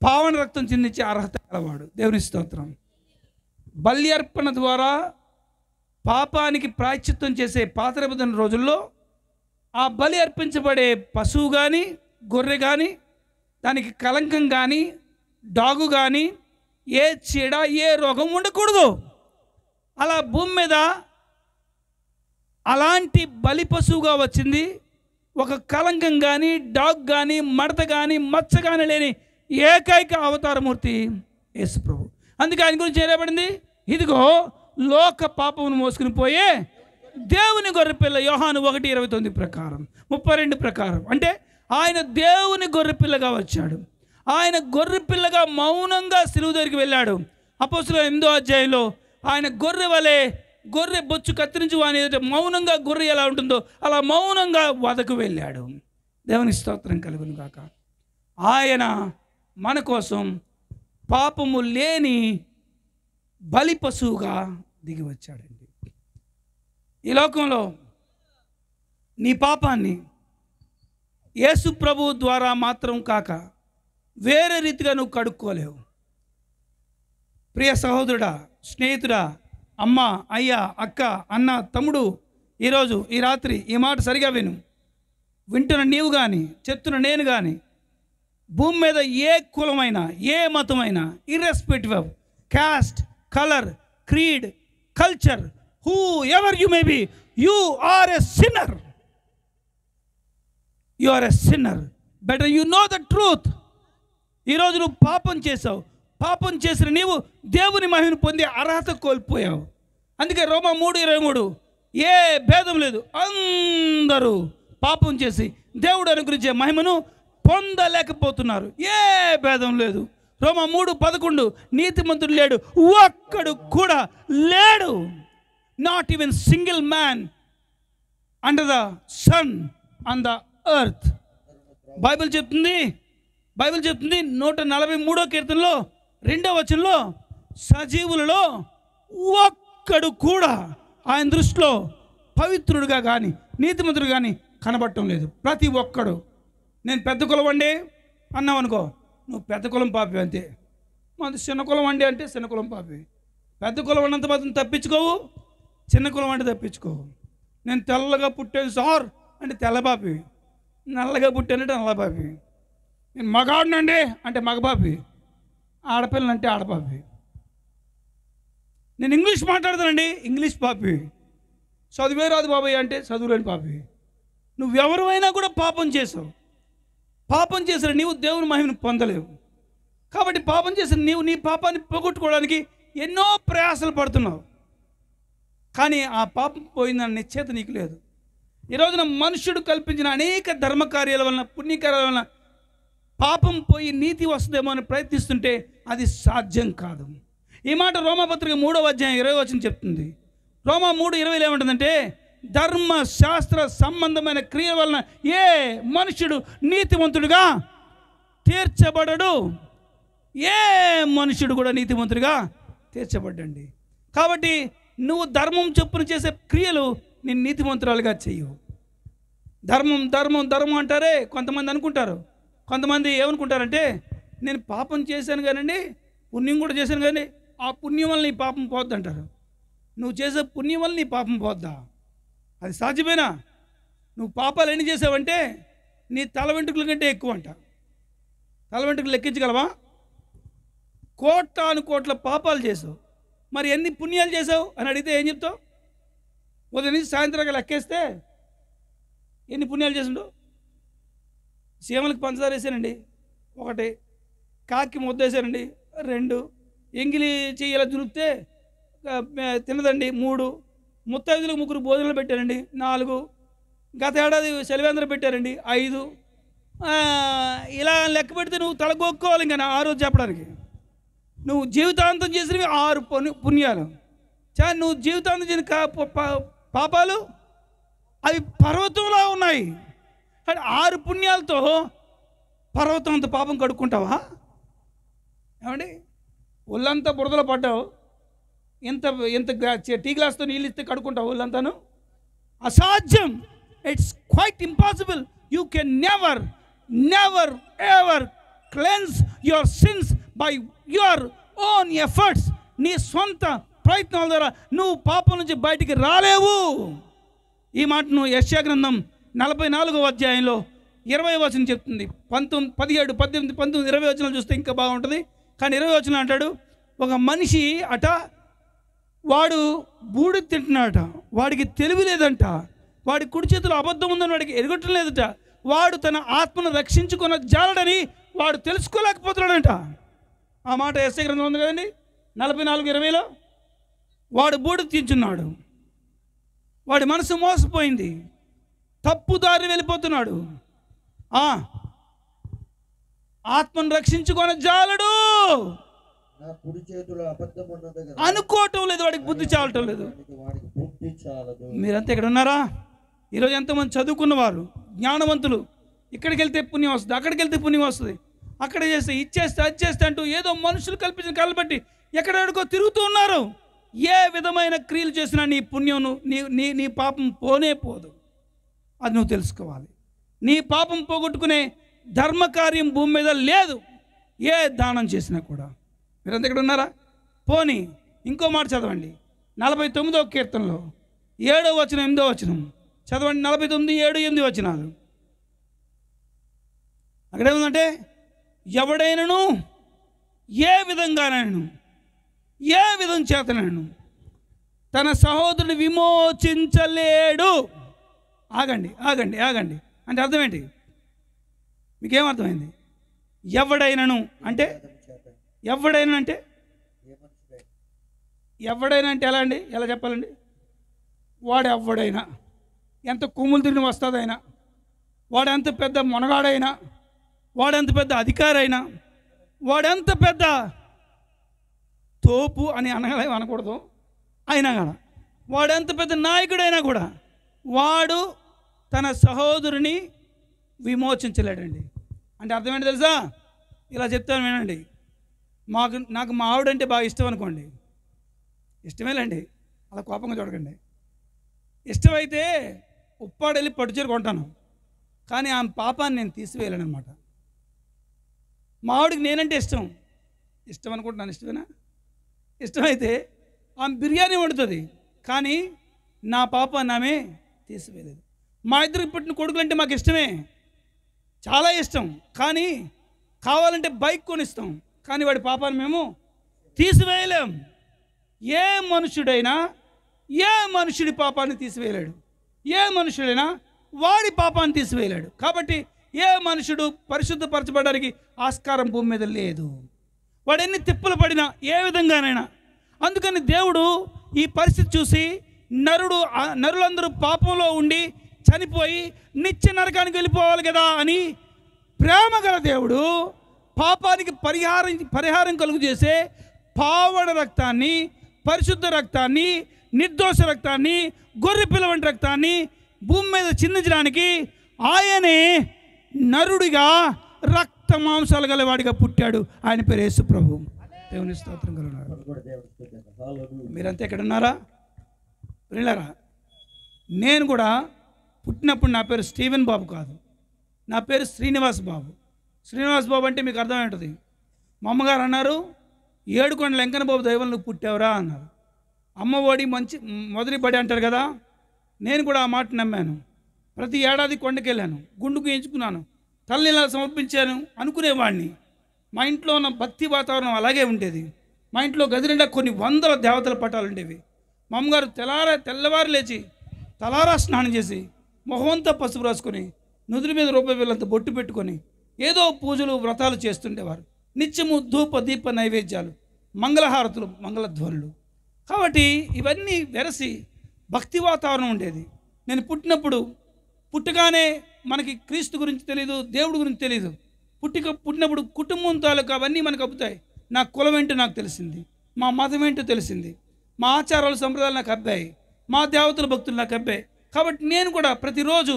పావన రక్తం చిందించే అర్హత గలవాడు. దేవుని స్తోత్రం. బలి అర్పణ ద్వారా పాపానికి ప్రాయశ్చిత్తం చేసే పాత నిబంధన రోజుల్లో ఆ బలి అర్పించబడే పశువు కానీ, గొర్రె కానీ, దానికి కలంకం కానీ, డాగు కానీ, ఏ చీడ, ఏ రోగం ఉండకూడదు. అలా భూమి మీద అలాంటి బలి పశువుగా వచ్చింది ఒక కలంకం కానీ, డాగ్ కానీ, మడత కానీ, మచ్చ కానీ లేని ఏకైక అవతారమూర్తి యేసుప్రభు. అందుకే ఆయన గురించి ఏర్పడింది, ఇదిగో లోక పాపమును మోసుకుని పోయే దేవుని గొర్రెపిల్ల. యోహాను 1:29 ప్రకారం, 32 ప్రకారం, అంటే ఆయన దేవుని గొర్రెపిల్లగా వచ్చాడు. ఆయన గొర్రెపిల్లగా మౌనంగా సిలువ దగ్గరికి వెళ్ళాడు. అపోస్తలుల 8వ అధ్యాయంలో ఆయన గొర్రె వలె, గొర్రె బొచ్చు కత్తిరించి వాని ఎదుట మౌనంగా గొర్రె ఎలా ఉంటుందో అలా మౌనంగా వదకు వెళ్ళాడు. దేవుని స్తోత్రం కలుగును గాక. ఆయన మన కోసం పాపము లేని బలి పశువుగా దిగి వచ్చాడండి. ఈ లోకంలో నీ పాపాన్ని యేసు ప్రభు ద్వారా మాత్రం కాక వేరే రీతిగా నువ్వు కడుక్కోలేవు. ప్రియ సహోదరుడా, స్నేహితుడా, అమ్మ, అయ్య, అక్క, అన్న, తమ్ముడు, ఈరోజు ఈ రాత్రి ఈ మాట సరిగా వింటున్న నీవు కానీ, చెప్తున్న నేను కానీ, భూమి మీద ఏ కులమైనా, ఏ మతమైనా, irrespective of caste, color, creed, culture, whoever you may be, you are a sinner. You are a sinner. Better you know the truth. ఈరోజు నువ్వు పాపం చేసావు. పాపం చేసిన నీవు దేవుని మహిమను పొందే అర్హత కోల్పోయావు. అందుకే రోమా 3:23 ఏ భేదం లేదు, అందరూ పాపం చేసి దేవుడు అనుగ్రహించే మహిమను పొందలేకపోతున్నారు. ఏ భేదం లేదు. రోమా 3:11 నీతిమంతుడు లేడు, ఒక్కడు కూడా లేడు. Not even single man under the sun on the earth. Bible చెప్తుంది 143వ కీర్తనలో 2వ వచనంలో, సజీవులలో ఒక్కడు కూడా ఆయన దృష్టిలో పవిత్రుడుగా కానీ, నీతిమంతుడు కానీ కనబడటం లేదు. ప్రతి ఒక్కడు. నేను పెద్ద కులం అండి అన్నావు అనుకో, నువ్వు పెద్ద కులం పాపి అంతే. మాది చిన్న కులం అండి అంటే చిన్న కులం పాపి. పెద్ద కులం అన్నంత మాత్రం తప్పించుకోవు, చిన్న కులం అంటే తప్పించుకోవు. నేను తెల్లగా పుట్టాను సార్ అంటే తెల్లపాపి, నల్లగా పుట్టానంటే నల్లపాపి. నేను మగాడినండి అంటే మగపాపి, ఆడపిల్లనంటే ఆడపాపి. నేను ఇంగ్లీష్ మాట్లాడతానండి ఇంగ్లీష్ పాపి, చదువే రాదు బాబాయ్ అంటే చదువులేని పాపి. నువ్వెవరైనా కూడా పాపం చేసావు. పాపం చేసిన నీవు దేవుని మహిమను పొందలేవు. కాబట్టి పాపం చేసిన నీవు నీ పాపాన్ని పోగొట్టుకోవడానికి ఎన్నో ప్రయాసాలు పడుతున్నావు. కానీ ఆ పాపం పోయిందన్న నిశ్చేత నీకు లేదు. ఈరోజున మనుష్యుడు కల్పించిన అనేక ధర్మకార్యాల వలన, పుణ్యకార్యాల వలన పాపం పోయి నీతి వస్తుందేమో అని ప్రయత్నిస్తుంటే అది సాధ్యం కాదు. ఈ మాట రోమాపత్రిక 3వ అధ్యాయం 20వ వచనం చెప్తుంది. రోమా 3:20 ఏమంటుందంటే, ధర్మశాస్త్ర సంబంధమైన క్రియ వలన ఏ మనుషుడు నీతిమంతుడిగా తీర్చబడడు. ఏ మనుషుడు కూడా నీతిమంతుడిగా తీర్చబడ్డండి. కాబట్టి నువ్వు ధర్మం చొప్పున చేసే క్రియలు నేను నీతిమంతురాలుగా చెయ్యవు. ధర్మం ధర్మం ధర్మం అంటారే కొంతమంది అనుకుంటారు. కొంతమంది ఏమనుకుంటారంటే, నేను పాపం చేశాను కానండి, పుణ్యం కూడా చేశాను కానీ ఆ పుణ్యం వల్ల నీ పాపం పోద్ది అంటారు. నువ్వు చేసే పుణ్యం వల్ల నీ పాపం పోద్దా? అది సాధ్యమేనా? నువ్వు పాపాలు ఎన్ని చేసావంటే నీ తల వెంట్రుకల కంటే ఎక్కువ అంట. తల వెంట్రుకలు లెక్కించగలవా? కోట్ల పాపాలు చేసావు, మరి ఎన్ని పుణ్యాలు చేసావు అని అడిగితే ఏం చెప్తావు? ఉదయం నుంచి సాయంత్రం లెక్కేస్తే ఎన్ని పుణ్యాలు చేసిండు? సీమలకు పంచదార వేసానండి 1, కాకి ముద్ద వేసానండి 2, ఎంగిలి చెయ్యాల దురిపితే తినదండి 3, ముత్తైదులకు 3 భోజనాలు పెట్టారండి 4, గత ఏడాది సెలవేంద్ర పెట్టారండి 5. ఇలా లెక్క పెడితే నువ్వు తలగొక్కోవాలి ఇంకా ఆ రోజు చెప్పడానికి. నువ్వు జీవితాంతం చేసినవి 6 పుణ్యాలు. నువ్వు జీవితాంతం చేసిన పాపాలు అవి పర్వతంలా ఉన్నాయి. అంటే 6 పుణ్యాలతో పర్వతం అంత పాపం కడుక్కుంటావా? ఏమండి, ఒళ్ళంతా బురదలో పడ్డావు, ఎంత ఎంత టీ గ్లాస్తో నీళ్ళు ఇస్తే కడుక్కుంటావు ఒళ్ళంతాను? అసాధ్యం. It's quite impossible. You can never never ever cleanse your sins by your own efforts. నీ సొంత ప్రయత్నాల ద్వారా నువ్వు పాపం నుంచి బయటికి రాలేవు. ఈ మాటను యెషయా గ్రంథం 44వ అధ్యాయంలో 20వ వచనం చెప్తుంది. 17, 18, 19, 20 వచనాలు చూస్తే ఇంకా బాగుంటుంది. కానీ 20వ వచనం అంటాడు, ఒక మనిషి అట వాడు బూడిద తింటున్నాడట, వాడికి తెలివి లేదంట, వాడి కుడి చేతిలో అబద్ధం ఉందని వాడికి ఎరగటం లేదట, వాడు తన ఆత్మను రక్షించుకున్న జాలడని వాడు తెలుసుకోలేకపోతున్నాడంట. ఆ మాట యెషయా గ్రంథంలో ఉంది కదండి, 44:20లో. వాడు బూడిద తింటున్నాడు, వాడి మనసు మోసపోయింది, తప్పుదారి వెళ్ళిపోతున్నాడు, ఆత్మను రక్షించుకొని జాలడు, నా కుడి చేతిలో అబద్ధం ఉన్నది కదా అనుకోవటం లేదు, వాడికి బుద్ధి చాలటం లేదు. వాడికి బుద్ధి చాలదు. మీరంతా ఇక్కడ ఉన్నారా? ఈరోజు ఎంతమంది చదువుకున్నవారు, జ్ఞానవంతులు, ఇక్కడికి వెళ్తే పుణ్యం వస్తుంది, అక్కడికి వెళ్తే పుణ్యం వస్తుంది, అక్కడ చేస్తే ఇచ్చేస్తే అది చేస్తే అంటూ ఏదో మనుషులు కల్పించిన కళ్ళు బట్టి ఎక్కడెక్కడికో తిరుగుతూ ఉన్నారు. ఏ విధమైన క్రియలు చేసినా నీ పుణ్యం నీ పాపం పోనే పోదు. అది నువ్వు తెలుసుకోవాలి. నీ పాపం పోగొట్టుకునే ధర్మకార్యం భూమి మీద లేదు, ఏ దానం చేసినా కూడా. మీరంతా ఇక్కడ ఉన్నారా? పోనీ ఇంకో మాట చదవండి, 49వ కీర్తనలో 7వ వచనం 8వ వచనం చదవండి. 49, 7, 8 వచనాలు. అక్కడేముందంటే, ఎవడైనను ఏ విధంగానైనా ఏ విధం చేతనైనా తన సహోదరుని విమోచించలేడు. ఆగండి ఆగండి ఆగండి అంటే అర్థం ఏంటి? మీకేమర్థమైంది? ఎవడైనను అంటే ఎవడైనా అంటే ఎవడైనా అంటే ఎలా అండి? ఎలా చెప్పాలండి? వాడు ఎవడైనా, ఎంత కొమ్ములు తిరిగి వస్తుందైనా, వాడెంత పెద్ద మొనగాడైనా, వాడెంత పెద్ద అధికారి అయినా, వాడెంత పెద్ద తోపు అని అనకూడదు, అయినా కూడా వాడెంత పెద్ద నాయకుడైనా కూడా వాడు తన సహోదరుని విమోచించలేడండి. అంటే అర్థం ఏంటి తెలుసా? ఇలా చెప్తాను వినండి. నాకు మా ఆవిడంటే బాగా ఇష్టం అనుకోండి, ఇష్టమేలండి, అలా కోపంగా చూడకండి. ఇష్టమైతే ఉప్పాడు వెళ్ళి పట్టుచీర కొంటాను, కానీ ఆమె పాపాన్ని నేను తీసివేయలేను అనమాట. మా ఆవిడికి నేనంటే ఇష్టం అనుకుంటున్నాను. ఇష్టమేనా? ఇష్టమైతే ఆమె బిర్యానీ వండుతుంది, కానీ నా పాపాన్ని ఆమె తీసివేయలేదు. మా ఇద్దరికి పుట్టిన కొడుకులు అంటే మాకు ఇష్టమే, చాలా ఇష్టం, కానీ కావాలంటే బైక్ కొనిస్తాం, కానీ వాడి పాపాన్ని మేము తీసివేయలేం. ఏ మనుషుడైనా ఏ మనుషుడి పాపాన్ని తీసివేయలేడు, ఏ మనుషుడైనా వాడి పాపాన్ని తీసివేయలేడు. కాబట్టి ఏ మనుషుడు పరిశుద్ధపరచబడడానికి ఆస్కారం భూమి మీద లేదు, వాడు ఎన్ని తిప్పలు పడినా ఏ విధంగానైనా. అందుకని దేవుడు ఈ పరిస్థితి చూసి నరులందరూ పాపంలో ఉండి చనిపోయి నిత్య నరకానికి వెళ్ళిపోవాలి కదా అని ప్రేమ గల దేవుడు పాపానికి పరిహారం కలుగు చేసే పావన రక్తాన్ని, పరిశుద్ధ రక్తాన్ని, నిర్దోష రక్తాన్ని, గొర్రె పిల్ల వంటి రక్తాన్ని భూమి మీద చిందించడానికి ఆయనే నరుడిగా రక్త మాంసాలు గలవాడిగా పుట్టాడు. ఆయన పేరు యేసు ప్రభు. దేవుని స్తోత్రం కలుగును. మీరంతా ఎక్కడ ఉన్నారా? వెళ్ళారా? నేను కూడా పుట్టినప్పుడు నా పేరు స్టీవెన్ బాబు కాదు, నా పేరు శ్రీనివాస్ బాబు. శ్రీనివాస్ బాబు అంటే మీకు అర్థమేంటది? మా అమ్మగారు అన్నారు, ఏడుకొండల వెంకన్న బాబు దైవం నువ్వు పుట్టావురా అన్నారు. అమ్మఒడి మొదటి బడి అంటారు కదా, నేను కూడా ఆ మాట నమ్మాను. ప్రతి ఏడాది కొండకి వెళ్ళాను, గుండుకు ఎంచుకున్నాను, తల్లిలా సమర్పించాను అనుకునేవాడిని. మా ఇంట్లో ఉన్న భక్తి వాతావరణం అలాగే ఉండేది. మా ఇంట్లో గది నిండా కొన్ని వందల దేవతల పటాలు ఉండేవి. మా అమ్మగారు తెల్లవారు లేచి తలారా స్నానం చేసి మొహమంతా పసుపు రాసుకొని నుదురు మీద రూపాయలంత బొట్టు పెట్టుకొని ఏదో పూజలు వ్రతాలు చేస్తుండేవారు. నిత్యము ధూప దీప నైవేద్యాలు, మంగళహారతులు, మంగళధ్వనులు. కాబట్టి ఇవన్నీ వెరసి భక్తి వాతావరణం ఉండేది. నేను పుట్టగానే మనకి క్రీస్తు గురించి తెలియదు, దేవుడి గురించి తెలియదు. పుట్టినప్పుడు కుటుంబం తాలూకు అవన్నీ మనకు అబ్బుతాయి. నా కులం ఏంటో నాకు తెలిసింది, మా మతం ఏంటో తెలిసింది, మా ఆచారాలు సంప్రదాయాలు నాకు అబ్బాయి, మా దేవతల భక్తులు నాకు అబ్బాయి. కాబట్టి నేను కూడా ప్రతిరోజు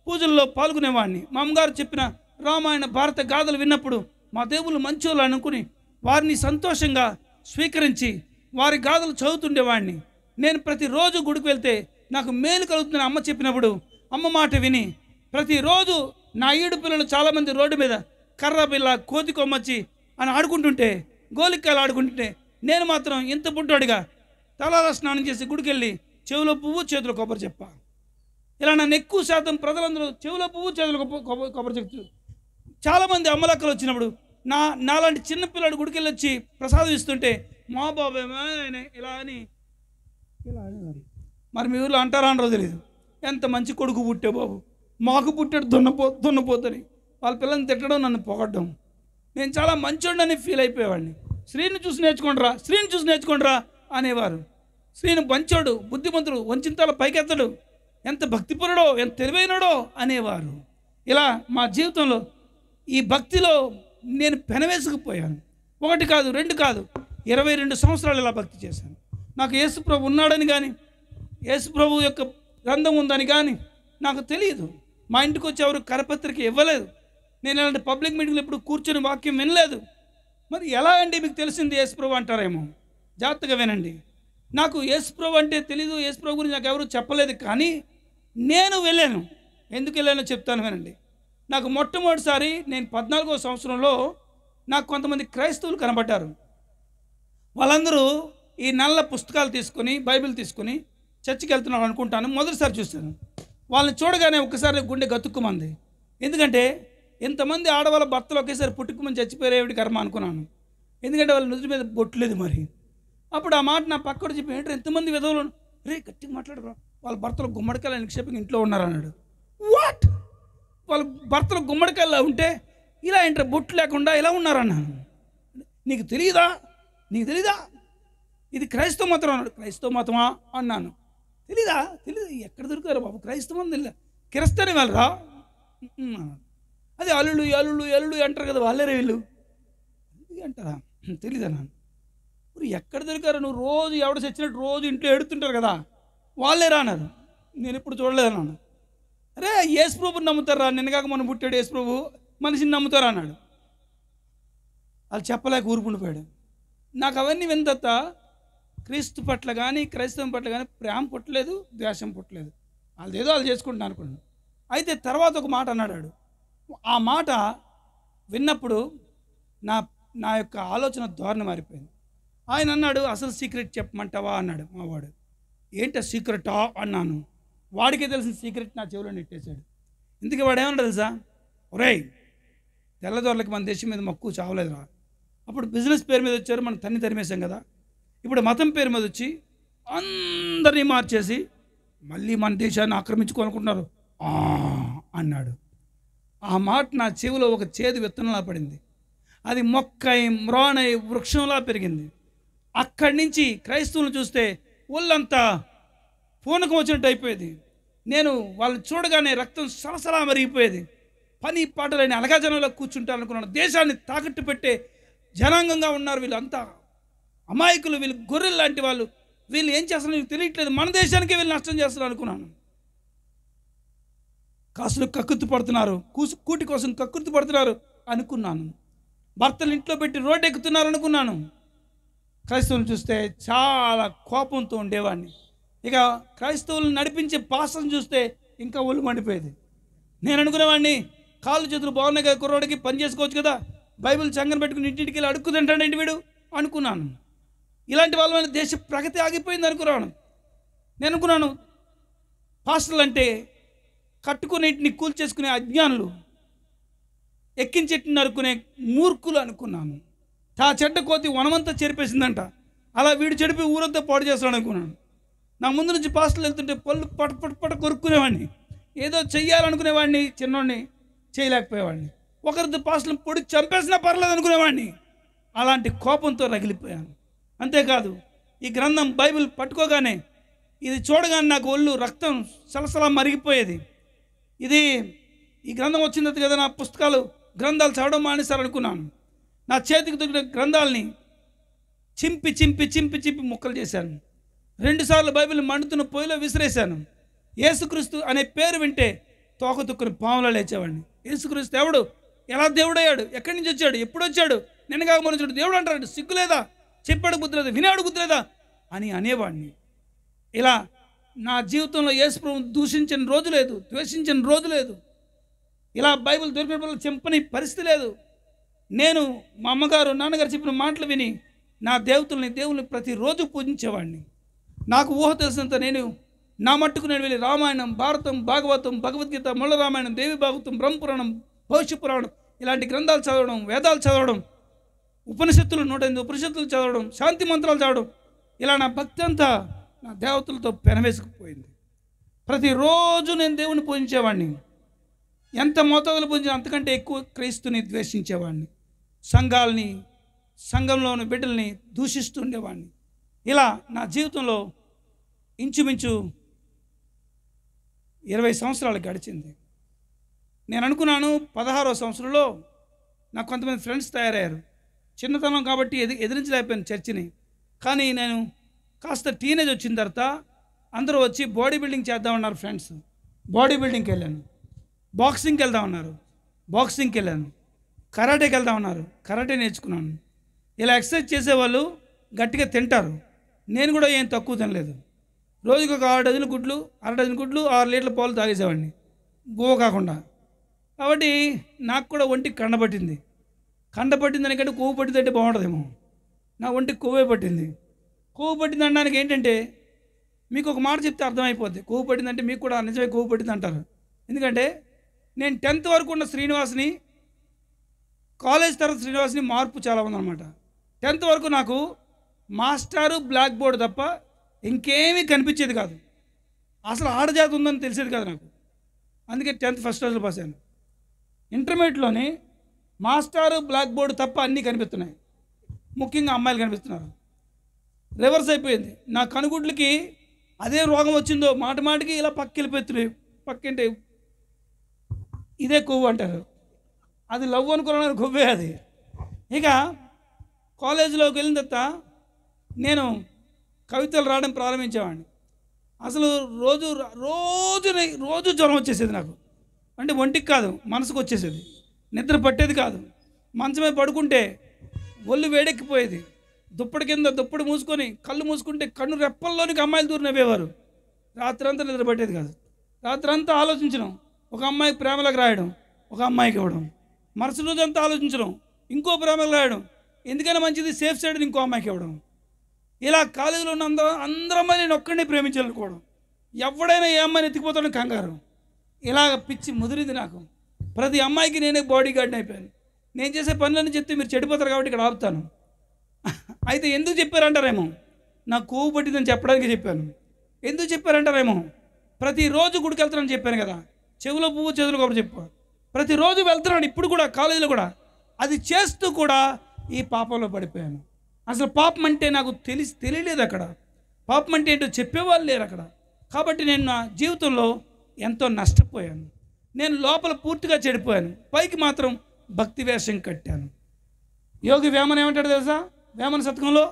పూజల్లో పాల్గొనేవాడిని. మా అమ్మగారు చెప్పిన రామాయణ భారత గాథలు విన్నప్పుడు మా దేవుళ్ళు మంచోళ్ళు అనుకుని వారిని సంతోషంగా స్వీకరించి వారి గాథలు చదువుతుండేవాడిని. నేను ప్రతిరోజు గుడికి వెళ్తే నాకు మేలు కలుగుతుందని అమ్మ చెప్పినప్పుడు అమ్మ మాట విని ప్రతిరోజు నా ఈడు పిల్లలు చాలామంది రోడ్డు మీద కర్ర పిల్ల కోతి కొమ్మచ్చి అని ఆడుకుంటుంటే, గోలికాయలు ఆడుకుంటుంటే, నేను మాత్రం ఇంత పుట్టాడుగా తలాల స్నానం చేసి గుడికి వెళ్ళి చెవిలో పువ్వు చేతిలో కొబ్బరి చెప్ప. ఇలా నన్ను ఎక్కువ శాతం ప్రజలందరూ చెవిలో పువ్వు చేతిలో కొబ్బరి చెప్తూ, చాలామంది అమ్మలక్కలు వచ్చినప్పుడు నాలాంటి చిన్నపిల్లాడు గుడికి వెళ్ళి వచ్చి ప్రసాదం ఇస్తుంటే మా బాబేమో ఇలా అని మరి మీ ఊళ్ళో అంటారా అనరో తెలియదు. ఎంత మంచి కొడుకు పుట్టే బాబు, మాకు పుట్టాడు దున్నపోతని వాళ్ళ పిల్లల్ని తిట్టడం, నన్ను పొగడ్డం. నేను చాలా మంచోడని ఫీల్ అయిపోయేవాడిని. శ్రీని చూసి నేర్చుకోండిరా అనేవారు. శ్రీని మంచోడు, బుద్ధిమంతుడు, వంచింతల పైకెత్తడు, ఎంత భక్తిపరుడో, ఎంత తెలివైనడో అనేవారు. ఇలా మా జీవితంలో ఈ భక్తిలో నేను పెనవేసుకుపోయాను. 1 కాదు 2 కాదు 22 సంవత్సరాలు ఇలా భక్తి చేశాను. నాకు యేసుప్రభు ఉన్నాడని కానీ, యేసుప్రభు యొక్క గ్రంథం ఉందని కానీ నాకు తెలియదు. మా ఇంటికి వచ్చి ఎవరు కరపత్రిక ఇవ్వలేదు. నేను ఇలాంటి పబ్లిక్ మీటింగ్లో ఎప్పుడు కూర్చొని వాక్యం వినలేదు. మరి ఎలా అండి మీకు తెలిసింది యేసుప్రభు అంటారేమో? జాగ్రత్తగా వినండి. నాకు యేసుప్రభు అంటే తెలీదు, యేసుప్రభు గురించి నాకు ఎవరు చెప్పలేదు. కానీ నేను వెళ్ళాను. ఎందుకు వెళ్ళానో చెప్తాను వినండి. నాకు మొట్టమొదటిసారి నేను 14వ సంవత్సరంలో నాకు కొంతమంది క్రైస్తవులు కనబడ్డారు. వాళ్ళందరూ ఈ నల్ల పుస్తకాలు తీసుకొని, బైబిల్ తీసుకొని చర్చికి వెళ్తున్నారు అనుకుంటాను. మొదటిసారి చూశాను. వాళ్ళని చూడగానే ఒక్కసారి గుండె గతుక్కుమంది. ఎందుకంటే ఎంతమంది ఆడవాళ్ళ భర్తలు ఒకేసారి పుట్టుకుమని చచ్చిపోయేవిడి కర్మ అనుకున్నాను. ఎందుకంటే వాళ్ళ నుదుటి మీద బొట్టులేదు మరి. అప్పుడు ఆ మాట నా పక్కడు చెప్పి, ఏంటంటే ఎంతమంది విధవులు, రే గట్టిగా మాట్లాడరా, వాళ్ళ భర్తలు గుమ్మడికాయలు నిక్షేపంగా ఇంట్లో ఉన్నారన్నాడు. వాట్? వాళ్ళ భర్తలు గుమ్మడికాయలా ఉంటే ఇలా ఏంటో బొట్టు లేకుండా ఇలా ఉన్నారన్నాను. నీకు తెలీదా ఇది క్రైస్తవ మతం అన్నాడు. క్రైస్తవ మతమా అన్నాను. తెలీదు, ఎక్కడ దొరికారు బాబు, క్రైస్తవం తెలియదు, కిరస్తానే వాళ్ళరా అదే అల్లుడు అంటారు కదా, వాళ్ళేరే వీళ్ళు అంటారా, తెలీదా నాన్న. మరి ఎక్కడ దొరికారు, నువ్వు రోజు ఎవడ చచ్చినట్టు రోజు ఇంట్లో ఎడుతుంటారు కదా, వాళ్ళేరా అన్నారు. నేను ఎప్పుడు చూడలేదన్నాను. అరే యేసుప్రభుని నమ్ముతారా, నిన్నగాక మనం పుట్టాడు యేసుప్రభు, మనిషిని నమ్ముతారా అన్నాడు. వాళ్ళు చెప్పలేక ఊరుకుండిపోయాడు. నాకు అవన్నీ వింత క్రీస్తు పట్ల కానీ క్రైస్తవం పట్ల కానీ ప్రేమ పుట్టలేదు, ద్వేషం పుట్టలేదు. వాళ్ళదేదో వాళ్ళు చేసుకుంటున్నాను అనుకున్నాను. అయితే తర్వాత ఒక మాట అన్నాడు. ఆ మాట విన్నప్పుడు నా యొక్క ఆలోచన ధోరణి మారిపోయింది. ఆయన అన్నాడు, అసలు సీక్రెట్ చెప్పమంటావా అన్నాడు. మావాడు ఏంటి సీక్రెటా అన్నాను. వాడికే తెలిసిన సీక్రెట్ నా చెవిలో నెట్టేశాడు. ఇందుకే వాడు ఏమన్నాడు తెలుసా, ఒరేయ్ తెల్లదొరలకి మన దేశం మీద మక్కువ చావలేదురా. అప్పుడు బిజినెస్ పేరు మీద వచ్చారు, మనం తరిమేశాం కదా. ఇప్పుడు మతం పేరు మీద వచ్చి అందరినీ మార్చేసి మళ్ళీ మన దేశాన్ని ఆక్రమించుకోవాలనుకుంటున్నారు అన్నాడు. ఆ మాట నా చెవిలో ఒక చేదు విత్తనంలా పడింది. అది మొక్కై మ్రానై వృక్షంలా పెరిగింది. అక్కడి నుంచి క్రైస్తవులను చూస్తే ఒళ్ళంతా పూనకం వచ్చినట్టు అయిపోయేది. నేను వాళ్ళని చూడగానే రక్తం సలసలా మరిగిపోయేది. పని పాటలని అలగాజనంలో కూర్చుంటారనుకున్నాను. దేశాన్ని తాకట్టు పెట్టే జనాంగంగా ఉన్నారు వీళ్ళంతా, అమాయకులు, వీళ్ళు గొర్రెలు లాంటి వాళ్ళు, వీళ్ళు ఏం చేస్తారో నీకు తెలియట్లేదు, మన దేశానికే వీళ్ళు నష్టం చేస్తున్నారు అనుకున్నాను. కాసులు కక్కుర్తి పడుతున్నారు, కూటి కోసం కక్కుర్తి పడుతున్నారు అనుకున్నాను. భర్తలు ఇంట్లో పెట్టి రోడ్డు ఎక్కుతున్నారు అనుకున్నాను. క్రైస్తవులను చూస్తే చాలా కోపంతో ఉండేవాడిని. ఇక క్రైస్తవులను నడిపించే పాస్టర్ని చూస్తే ఇంకా ఒళ్ళు మండిపోయేది. నేను అనుకునేవాడిని, కాళ్ళు చేతులు బాగున్నాయి కదా, కుర్రోడికి పని చేసుకోవచ్చు కదా, బైబిల్ చంగన పెట్టుకుని ఇంటికి వెళ్ళి అడుక్కు తింటాడండి వీడు అనుకున్నాను. ఇలాంటి వాళ్ళ వల్ల దేశ ప్రగతి ఆగిపోయింది అనుకున్నాను. నేను అనుకున్నాను, పాస్టర్లు అంటే కట్టుకునేటిని కూల్చేసుకునే అజ్ఞానులు, ఎక్కించెట్టిని నరుకునే మూర్ఖులు అనుకున్నాను. చెడ్డ కోతి వనమంతా చెరిపేసిందంట, అలా వీడు చెడిపి ఊరంతా పాడు చేస్తాడు అనుకున్నాను. నా ముందు నుంచి పాస్టర్లు వెళ్తుంటే పళ్ళు పట కొరుక్కునేవాడిని, ఏదో చెయ్యాలనుకునేవాడిని, చిన్నోడిని చేయలేకపోయేవాడిని. ఒకరితో పాస్టర్లు పొడి చంపేసినా పర్లేదు అనుకునేవాడిని. అలాంటి కోపంతో రగిలిపోయాను. అంతేకాదు, ఈ గ్రంథం బైబిల్ పట్టుకోగానే, ఇది చూడగానే నాకు ఒళ్ళు రక్తం సలసలా మరిగిపోయేది. ఈ గ్రంథం వచ్చింది కదా, నా గ్రంథాలు చదవడం మానేశారనుకున్నాను. నా చేతికి దొరికిన గ్రంథాలని చింపి ముక్కలు చేశాను. 2 సార్లు బైబిల్ మండుతున్న పొయ్యిలో విసిరేశాను. యేసుక్రీస్తు అనే పేరు వింటే తోక తుక్కుని పాములా లేచేవాడిని. యేసుక్రీస్తు ఎవడు, ఎలా దేవుడయ్యాడు, ఎక్కడి నుంచి వచ్చాడు, ఎప్పుడు వచ్చాడు, నిన్నగాక మొన్న దేవుడు అంటాడు, సిగ్గు లేదా, చెప్పాడు బుద్ధి లేదా, వినాడు బుద్ధి లేదా అని అనేవాడిని. ఇలా నా జీవితంలో యేసు ప్రభువును దూషించిన రోజు లేదు, ద్వేషించిన రోజు లేదు. ఇలా బైబిల్ దొరికిన చెంపని పరిస్థితి లేదు. నేను మా అమ్మగారు నాన్నగారు చెప్పిన మాటలు విని నా దేవుల్ని ప్రతిరోజు పూజించేవాడిని. నాకు ఊహ తెలిసినంత నేను నా మట్టుకు నేను వెళ్ళి రామాయణం, భారతం, భాగవతం, భగవద్గీత, మొల్ల రామాయణం, దేవి భాగవతం, బ్రహ్మపురాణం, భవిష్య పురాణం ఇలాంటి గ్రంథాలు చదవడం, వేదాలు చదవడం, ఉపనిషత్తులు 108 ఉపనిషత్తులు చదవడం, శాంతి మంత్రాలు చదవడం, ఇలా నా భక్తి అంతా నా దేవతలతో పెనవేసుకుపోయింది. ప్రతిరోజు నేను దేవుని పూజించేవాడిని. ఎంత మోతాదులు పూజించిన అంతకంటే ఎక్కువ క్రీస్తుని ద్వేషించేవాడిని. సంఘాలని, సంఘంలోని బిడ్డల్ని దూషిస్తూ ఉండేవాడిని. ఇలా నా జీవితంలో ఇంచుమించు 20 సంవత్సరాలు గడిచింది. నేను అనుకున్నాను 16వ సంవత్సరంలో నాకు కొంతమంది ఫ్రెండ్స్ తయారయ్యారు. చిన్నతనం కాబట్టి ఎదిరించలేకపోయాను చర్చిని. కానీ నేను కాస్త టీనేజ్ వచ్చిన తర్వాత అందరూ వచ్చి బాడీ బిల్డింగ్ చేద్దామన్నారు ఫ్రెండ్స్. బాడీ బిల్డింగ్కి వెళ్ళాను. బాక్సింగ్కి వెళ్దామన్నారు, బాక్సింగ్కి వెళ్ళాను. కరాటేకి వెళ్దామన్నారు, కరాటే నేర్చుకున్నాను. ఇలా ఎక్సర్సైజ్ చేసేవాళ్ళు గట్టిగా తింటారు. నేను కూడా ఏం తక్కువ తినలేదు. రోజుకి ఒక 6 డజన్ల గుడ్లు, 1/2 డజన్ గుడ్లు, 6 లీటర్ల పాలు తాగేసేవాడిని బువ్వ కాకుండా. కాబట్టి నాకు కూడా ఒంటికి కండపట్టింది. కండపట్టింది దానికంటే కొవ్వు పట్టింది అంటే బాగుంటుందేమో. నా ఒంటికి కొవ్వే పట్టింది. కొవ్వు పట్టింది అనడానికి ఏంటంటే, మీకు ఒక మాట చెప్తే అర్థమైపోద్ది. కొవ్వు పట్టిందంటే మీకు కూడా నిజమే కొవ్వు పట్టింది అంటారు. ఎందుకంటే నేను 10th వరకు ఉన్న శ్రీనివాస్ని, కాలేజ్ తర్వాత శ్రీనివాస్ని మార్పు చాలా ఉందన్నమాట. 10th వరకు నాకు మాస్టారు, బ్లాక్ బోర్డు తప్ప ఇంకేమీ కనిపించేది కాదు. అసలు ఆడజాతి ఉందని తెలిసేది కాదు నాకు. అందుకే 10th ఫస్ట్ క్లాస్లో పాస్ అయ్యాను. ఇంటర్మీడియట్లోని మాస్టారు, బ్లాక్ బోర్డు తప్ప అన్నీ కనిపిస్తున్నాయి. ముఖ్యంగా అమ్మాయిలు కనిపిస్తున్నారు. రివర్స్ అయిపోయింది. నా కనుగుడ్లకి అదే రోగం వచ్చిందో మాట మాటికి ఇలా వెళ్ళిపోతున్నాయి. పక్కింటే ఇదే కొవ్వు అంటారు. అది లవ్ అనుకున్నాను, కొవ్వే అది. ఇక కాలేజీలోకి వెళ్ళిన తర్వాత నేను కవితలు రాయడం ప్రారంభించేవాడిని. అసలు రోజు జ్వరం వచ్చేసేది నాకు. అంటే ఒంటికి కాదు, మనసుకు వచ్చేసేది. నిద్ర పట్టేది కాదు. మంచమే పడుకుంటే ఒళ్ళు వేడెక్కిపోయేది. దుప్పటి కింద దుప్పటి మూసుకొని కళ్ళు మూసుకుంటే కన్ను రెప్పల్లోనికి అమ్మాయిలు దూరం నవ్వేవారు. రాత్రంతా నిద్ర పట్టేది కాదు. రాత్రంతా ఆలోచించడం, ఒక అమ్మాయికి ప్రేమలకు రాయడం, ఒక అమ్మాయికి ఇవ్వడం. మరుసటి రోజంతా ఆలోచించడం, ఇంకో ప్రేమలకు రాయడం, ఎందుకైనా మంచిది సేఫ్ సైడ్ ఇంకో అమ్మాయికి ఇవ్వడం. ఇలా కాలేజీలో ఉన్న అందరూ అమ్మాయి నేను ఒక్కడిని ప్రేమించాలనుకోవడం. ఎవడైనా ఏ అమ్మాయిని ఎత్తికిపోతాడని కంగారు. ఇలాగ పిచ్చి ముదిరింది నాకు. ప్రతి అమ్మాయికి నేనే బాడీ గార్డ్ని అయిపోయాను. నేను చేసే పనులన్నీ చెప్తే మీరు చెడిపోతారు కాబట్టి ఇక్కడ ఆపుతాను. అయితే ఎందుకు చెప్పారంటారేమో, నాకు కొవ్వు పట్టిందని చెప్పడానికి చెప్పాను. ఎందుకు చెప్పారంటారేమో, ప్రతిరోజు గుడికి వెళ్తానని చెప్పాను కదా. చెవిలో పువ్వు చేతులు కాబట్టి చెప్పు. ప్రతిరోజు వెళ్తున్నాడు, ఇప్పుడు కూడా కాలేజీలో కూడా. అది చేస్తూ కూడా ఈ పాపంలో పడిపోయాను. అసలు పాపం అంటే నాకు తెలియలేదు అక్కడ. పాపం అంటే ఏంటో చెప్పేవాళ్ళు లేరు అక్కడ. కాబట్టి నేను నా జీవితంలో ఎంతో నష్టపోయాను. నేను లోపల పూర్తిగా చెడిపోయాను, పైకి మాత్రం భక్తి వేషం కట్టాను. యోగి వేమన ఏమంటాడు తెలుసా? వేమన శతకంలో,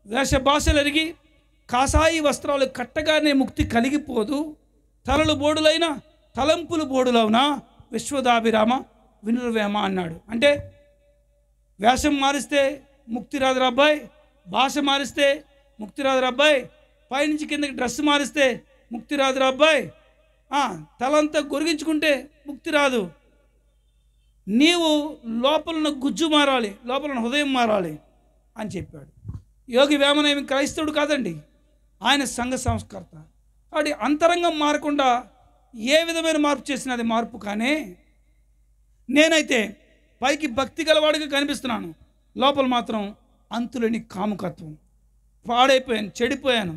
వేష భాషలు ఎరిగి కాసాయి వస్త్రాలు కట్టగానే ముక్తి కలిగిపోదు, తలలు బోడులైన తలంపులు బోడులవునా విశ్వదాభిరామ వినురవేమ అన్నాడు. అంటే వేషం మారిస్తే ముక్తి రాదురా అబ్బాయి, భాష మారిస్తే ముక్తి రాదురా అబ్బాయి, పైనుంచి కిందకి డ్రెస్ మారిస్తే ముక్తి రాదురా అబ్బాయి, తలంతా గొరిగించుకుంటే ముక్తి రాదు. నీవు లోపల గుజ్జు మారాలి, లోపల హృదయం మారాలి అని చెప్పాడు. యోగి వేమన ఏమి క్రైస్తవుడు కాదండి, ఆయన సంఘ సంస్కర్త. కాబట్టి అంతరంగం మారకుండా ఏ విధమైన మార్పు చేసినా అది మార్పు. కానీ నేనైతే పైకి భక్తి గలవాడిగా కనిపిస్తున్నాను, లోపల మాత్రం అంతులేని కాముకత్వం. పాడైపోయాను, చెడిపోయాను.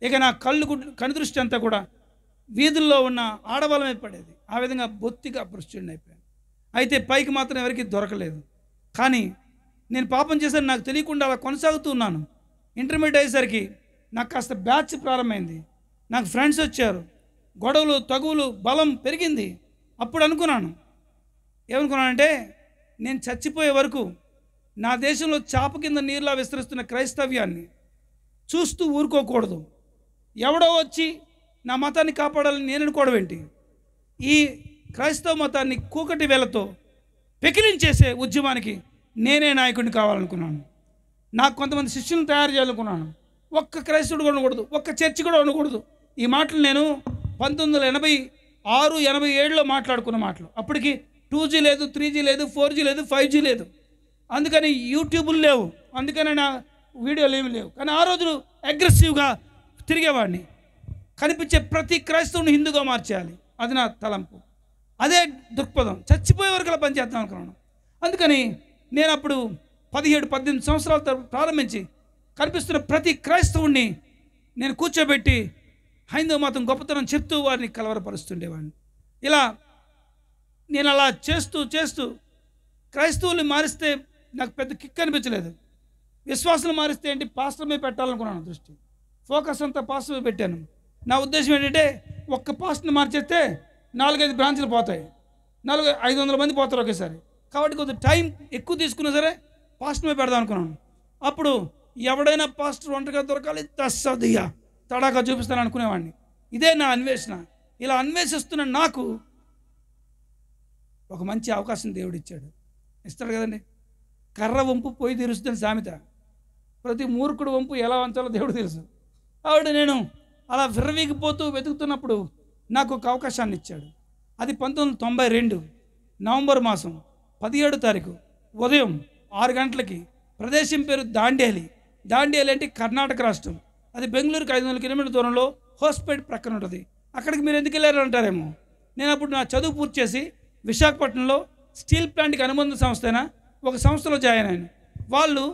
ఇక నా కనుదృష్టి అంతా కూడా వీధుల్లో ఉన్న ఆడవాళ్ళ మీద పడేది. ఆ విధంగా బొత్తిగా భ్రష్టుడిని అయిపోయాను. అయితే పైకి మాత్రం ఎవరికి దొరకలేదు. కానీ నేను పాపం చేశాను, నాకు తెలియకుండా అలా కొనసాగుతూ ఉన్నాను. ఇంటర్మీడియట్ అయ్యేసరికి నాకు కాస్త బ్యాచ్ ప్రారంభమైంది. నాకు ఫ్రెండ్స్ వచ్చారు, గొడవలు, తగువులు, బలం పెరిగింది. అప్పుడు ఏమనుకున్నానంటే, నేను చచ్చిపోయే వరకు నా దేశంలో చాప కింద నీరులా విస్తరిస్తున్న క్రైస్తవ్యాన్ని చూస్తూ ఊరుకోకూడదు. ఎవడో వచ్చి నా మతాన్ని కాపాడాలని నేను అనుకోవడం ఏంటి? ఈ క్రైస్తవ మతాన్ని కూకటి వేలతో పెకిలించేసే ఉద్యమానికి నేనే నాయకుడిని కావాలనుకున్నాను. నాకు కొంతమంది శిష్యులను తయారు చేయాలనుకున్నాను. ఒక్క క్రైస్తవుడు కూడా ఉండకూడదు, ఒక్క చర్చి కూడా ఉండకూడదు. ఈ మాటలు నేను 1986, 87లో మాట్లాడుకున్న మాటలు. అప్పటికి 2G లేదు, 3G లేదు, 4G లేదు, 5G లేదు. అందుకని యూట్యూబ్లు లేవు, అందుకని నా వీడియోలు ఏమి లేవు. కానీ ఆ రోజులు అగ్రెసివ్గా తిరిగేవాడిని. కనిపించే ప్రతి క్రైస్తవుని హిందూగా మార్చేయాలి, అది నా తలంపు, అదే దృక్పథం. చచ్చిపోయే వరకు అలా పనిచేద్దాం అనుకున్నాను. అందుకని నేను అప్పుడు 17-18 సంవత్సరాల ప్రారంభించి కనిపిస్తున్న ప్రతి క్రైస్తవుణ్ణి నేను కూర్చోబెట్టి హైందవ మతం గొప్పతనం చెప్తూ వారిని కలవరపరుస్తుండేవాడిని. ఇలా నేను అలా చేస్తూ క్రైస్తవుల్ని మారిస్తే నాకు పెద్ద కిక్ అనిపించలేదు. విశ్వాసులు మారిస్తే ఏంటి, పాస్టర్ మీద పెట్టాలనుకున్నాను దృష్టి. ఫోకస్ అంతా పాస్టర్ మీద పెట్టాను. నా ఉద్దేశం ఏంటంటే ఒక్క పాస్టర్ని మార్చేస్తే 4-5 బ్రాంచ్లు పోతాయి, 500 మంది పోతారు ఒకేసారి. కాబట్టి కొద్దిగా టైం ఎక్కువ తీసుకున్నా సరే పాస్టర్ మీద పెడదాం అనుకున్నాను. అప్పుడు ఎవడైనా పాస్టర్ ఒంటరిగా దొరకాలి, తస్సదియా తడాకా చూపిస్తాను అనుకునేవాడిని. ఇదే నా అన్వేషణ. ఇలా అన్వేషిస్తున్న నాకు ఒక మంచి అవకాశం దేవుడు ఇచ్చాడు. ఇస్తాడు కదండి. కర్ర వంపు పోయి తీరుస్తుందని సామెత. ప్రతి మూర్ఖుడు వంపు ఎలా వంచాలో దేవుడు తెలుసు. ఆవిడ నేను అలా విర్రవీగిపోతూ వెతుకుతున్నప్పుడు నాకు ఒక అవకాశాన్ని ఇచ్చాడు. అది 1992 నవంబర్ మాసం 17వ తారీఖు ఉదయం 6 గంటలకి. ప్రదేశం పేరు దాండేలి. దాండేలి అంటే కర్ణాటక రాష్ట్రం. అది బెంగళూరుకి 500 కిలోమీటర్ల దూరంలో హోస్పేట్ ప్రక్కన ఉంటుంది. అక్కడికి మీరు ఎందుకు వెళ్ళారు అంటారేమో. నేను అప్పుడు నా చదువు పూర్తి చేసి విశాఖపట్నంలో స్టీల్ ప్లాంట్కి అనుబంధ సంస్థ అయినా ఒక సంస్థలో జాయిన్ అయ్యాను. వాళ్ళు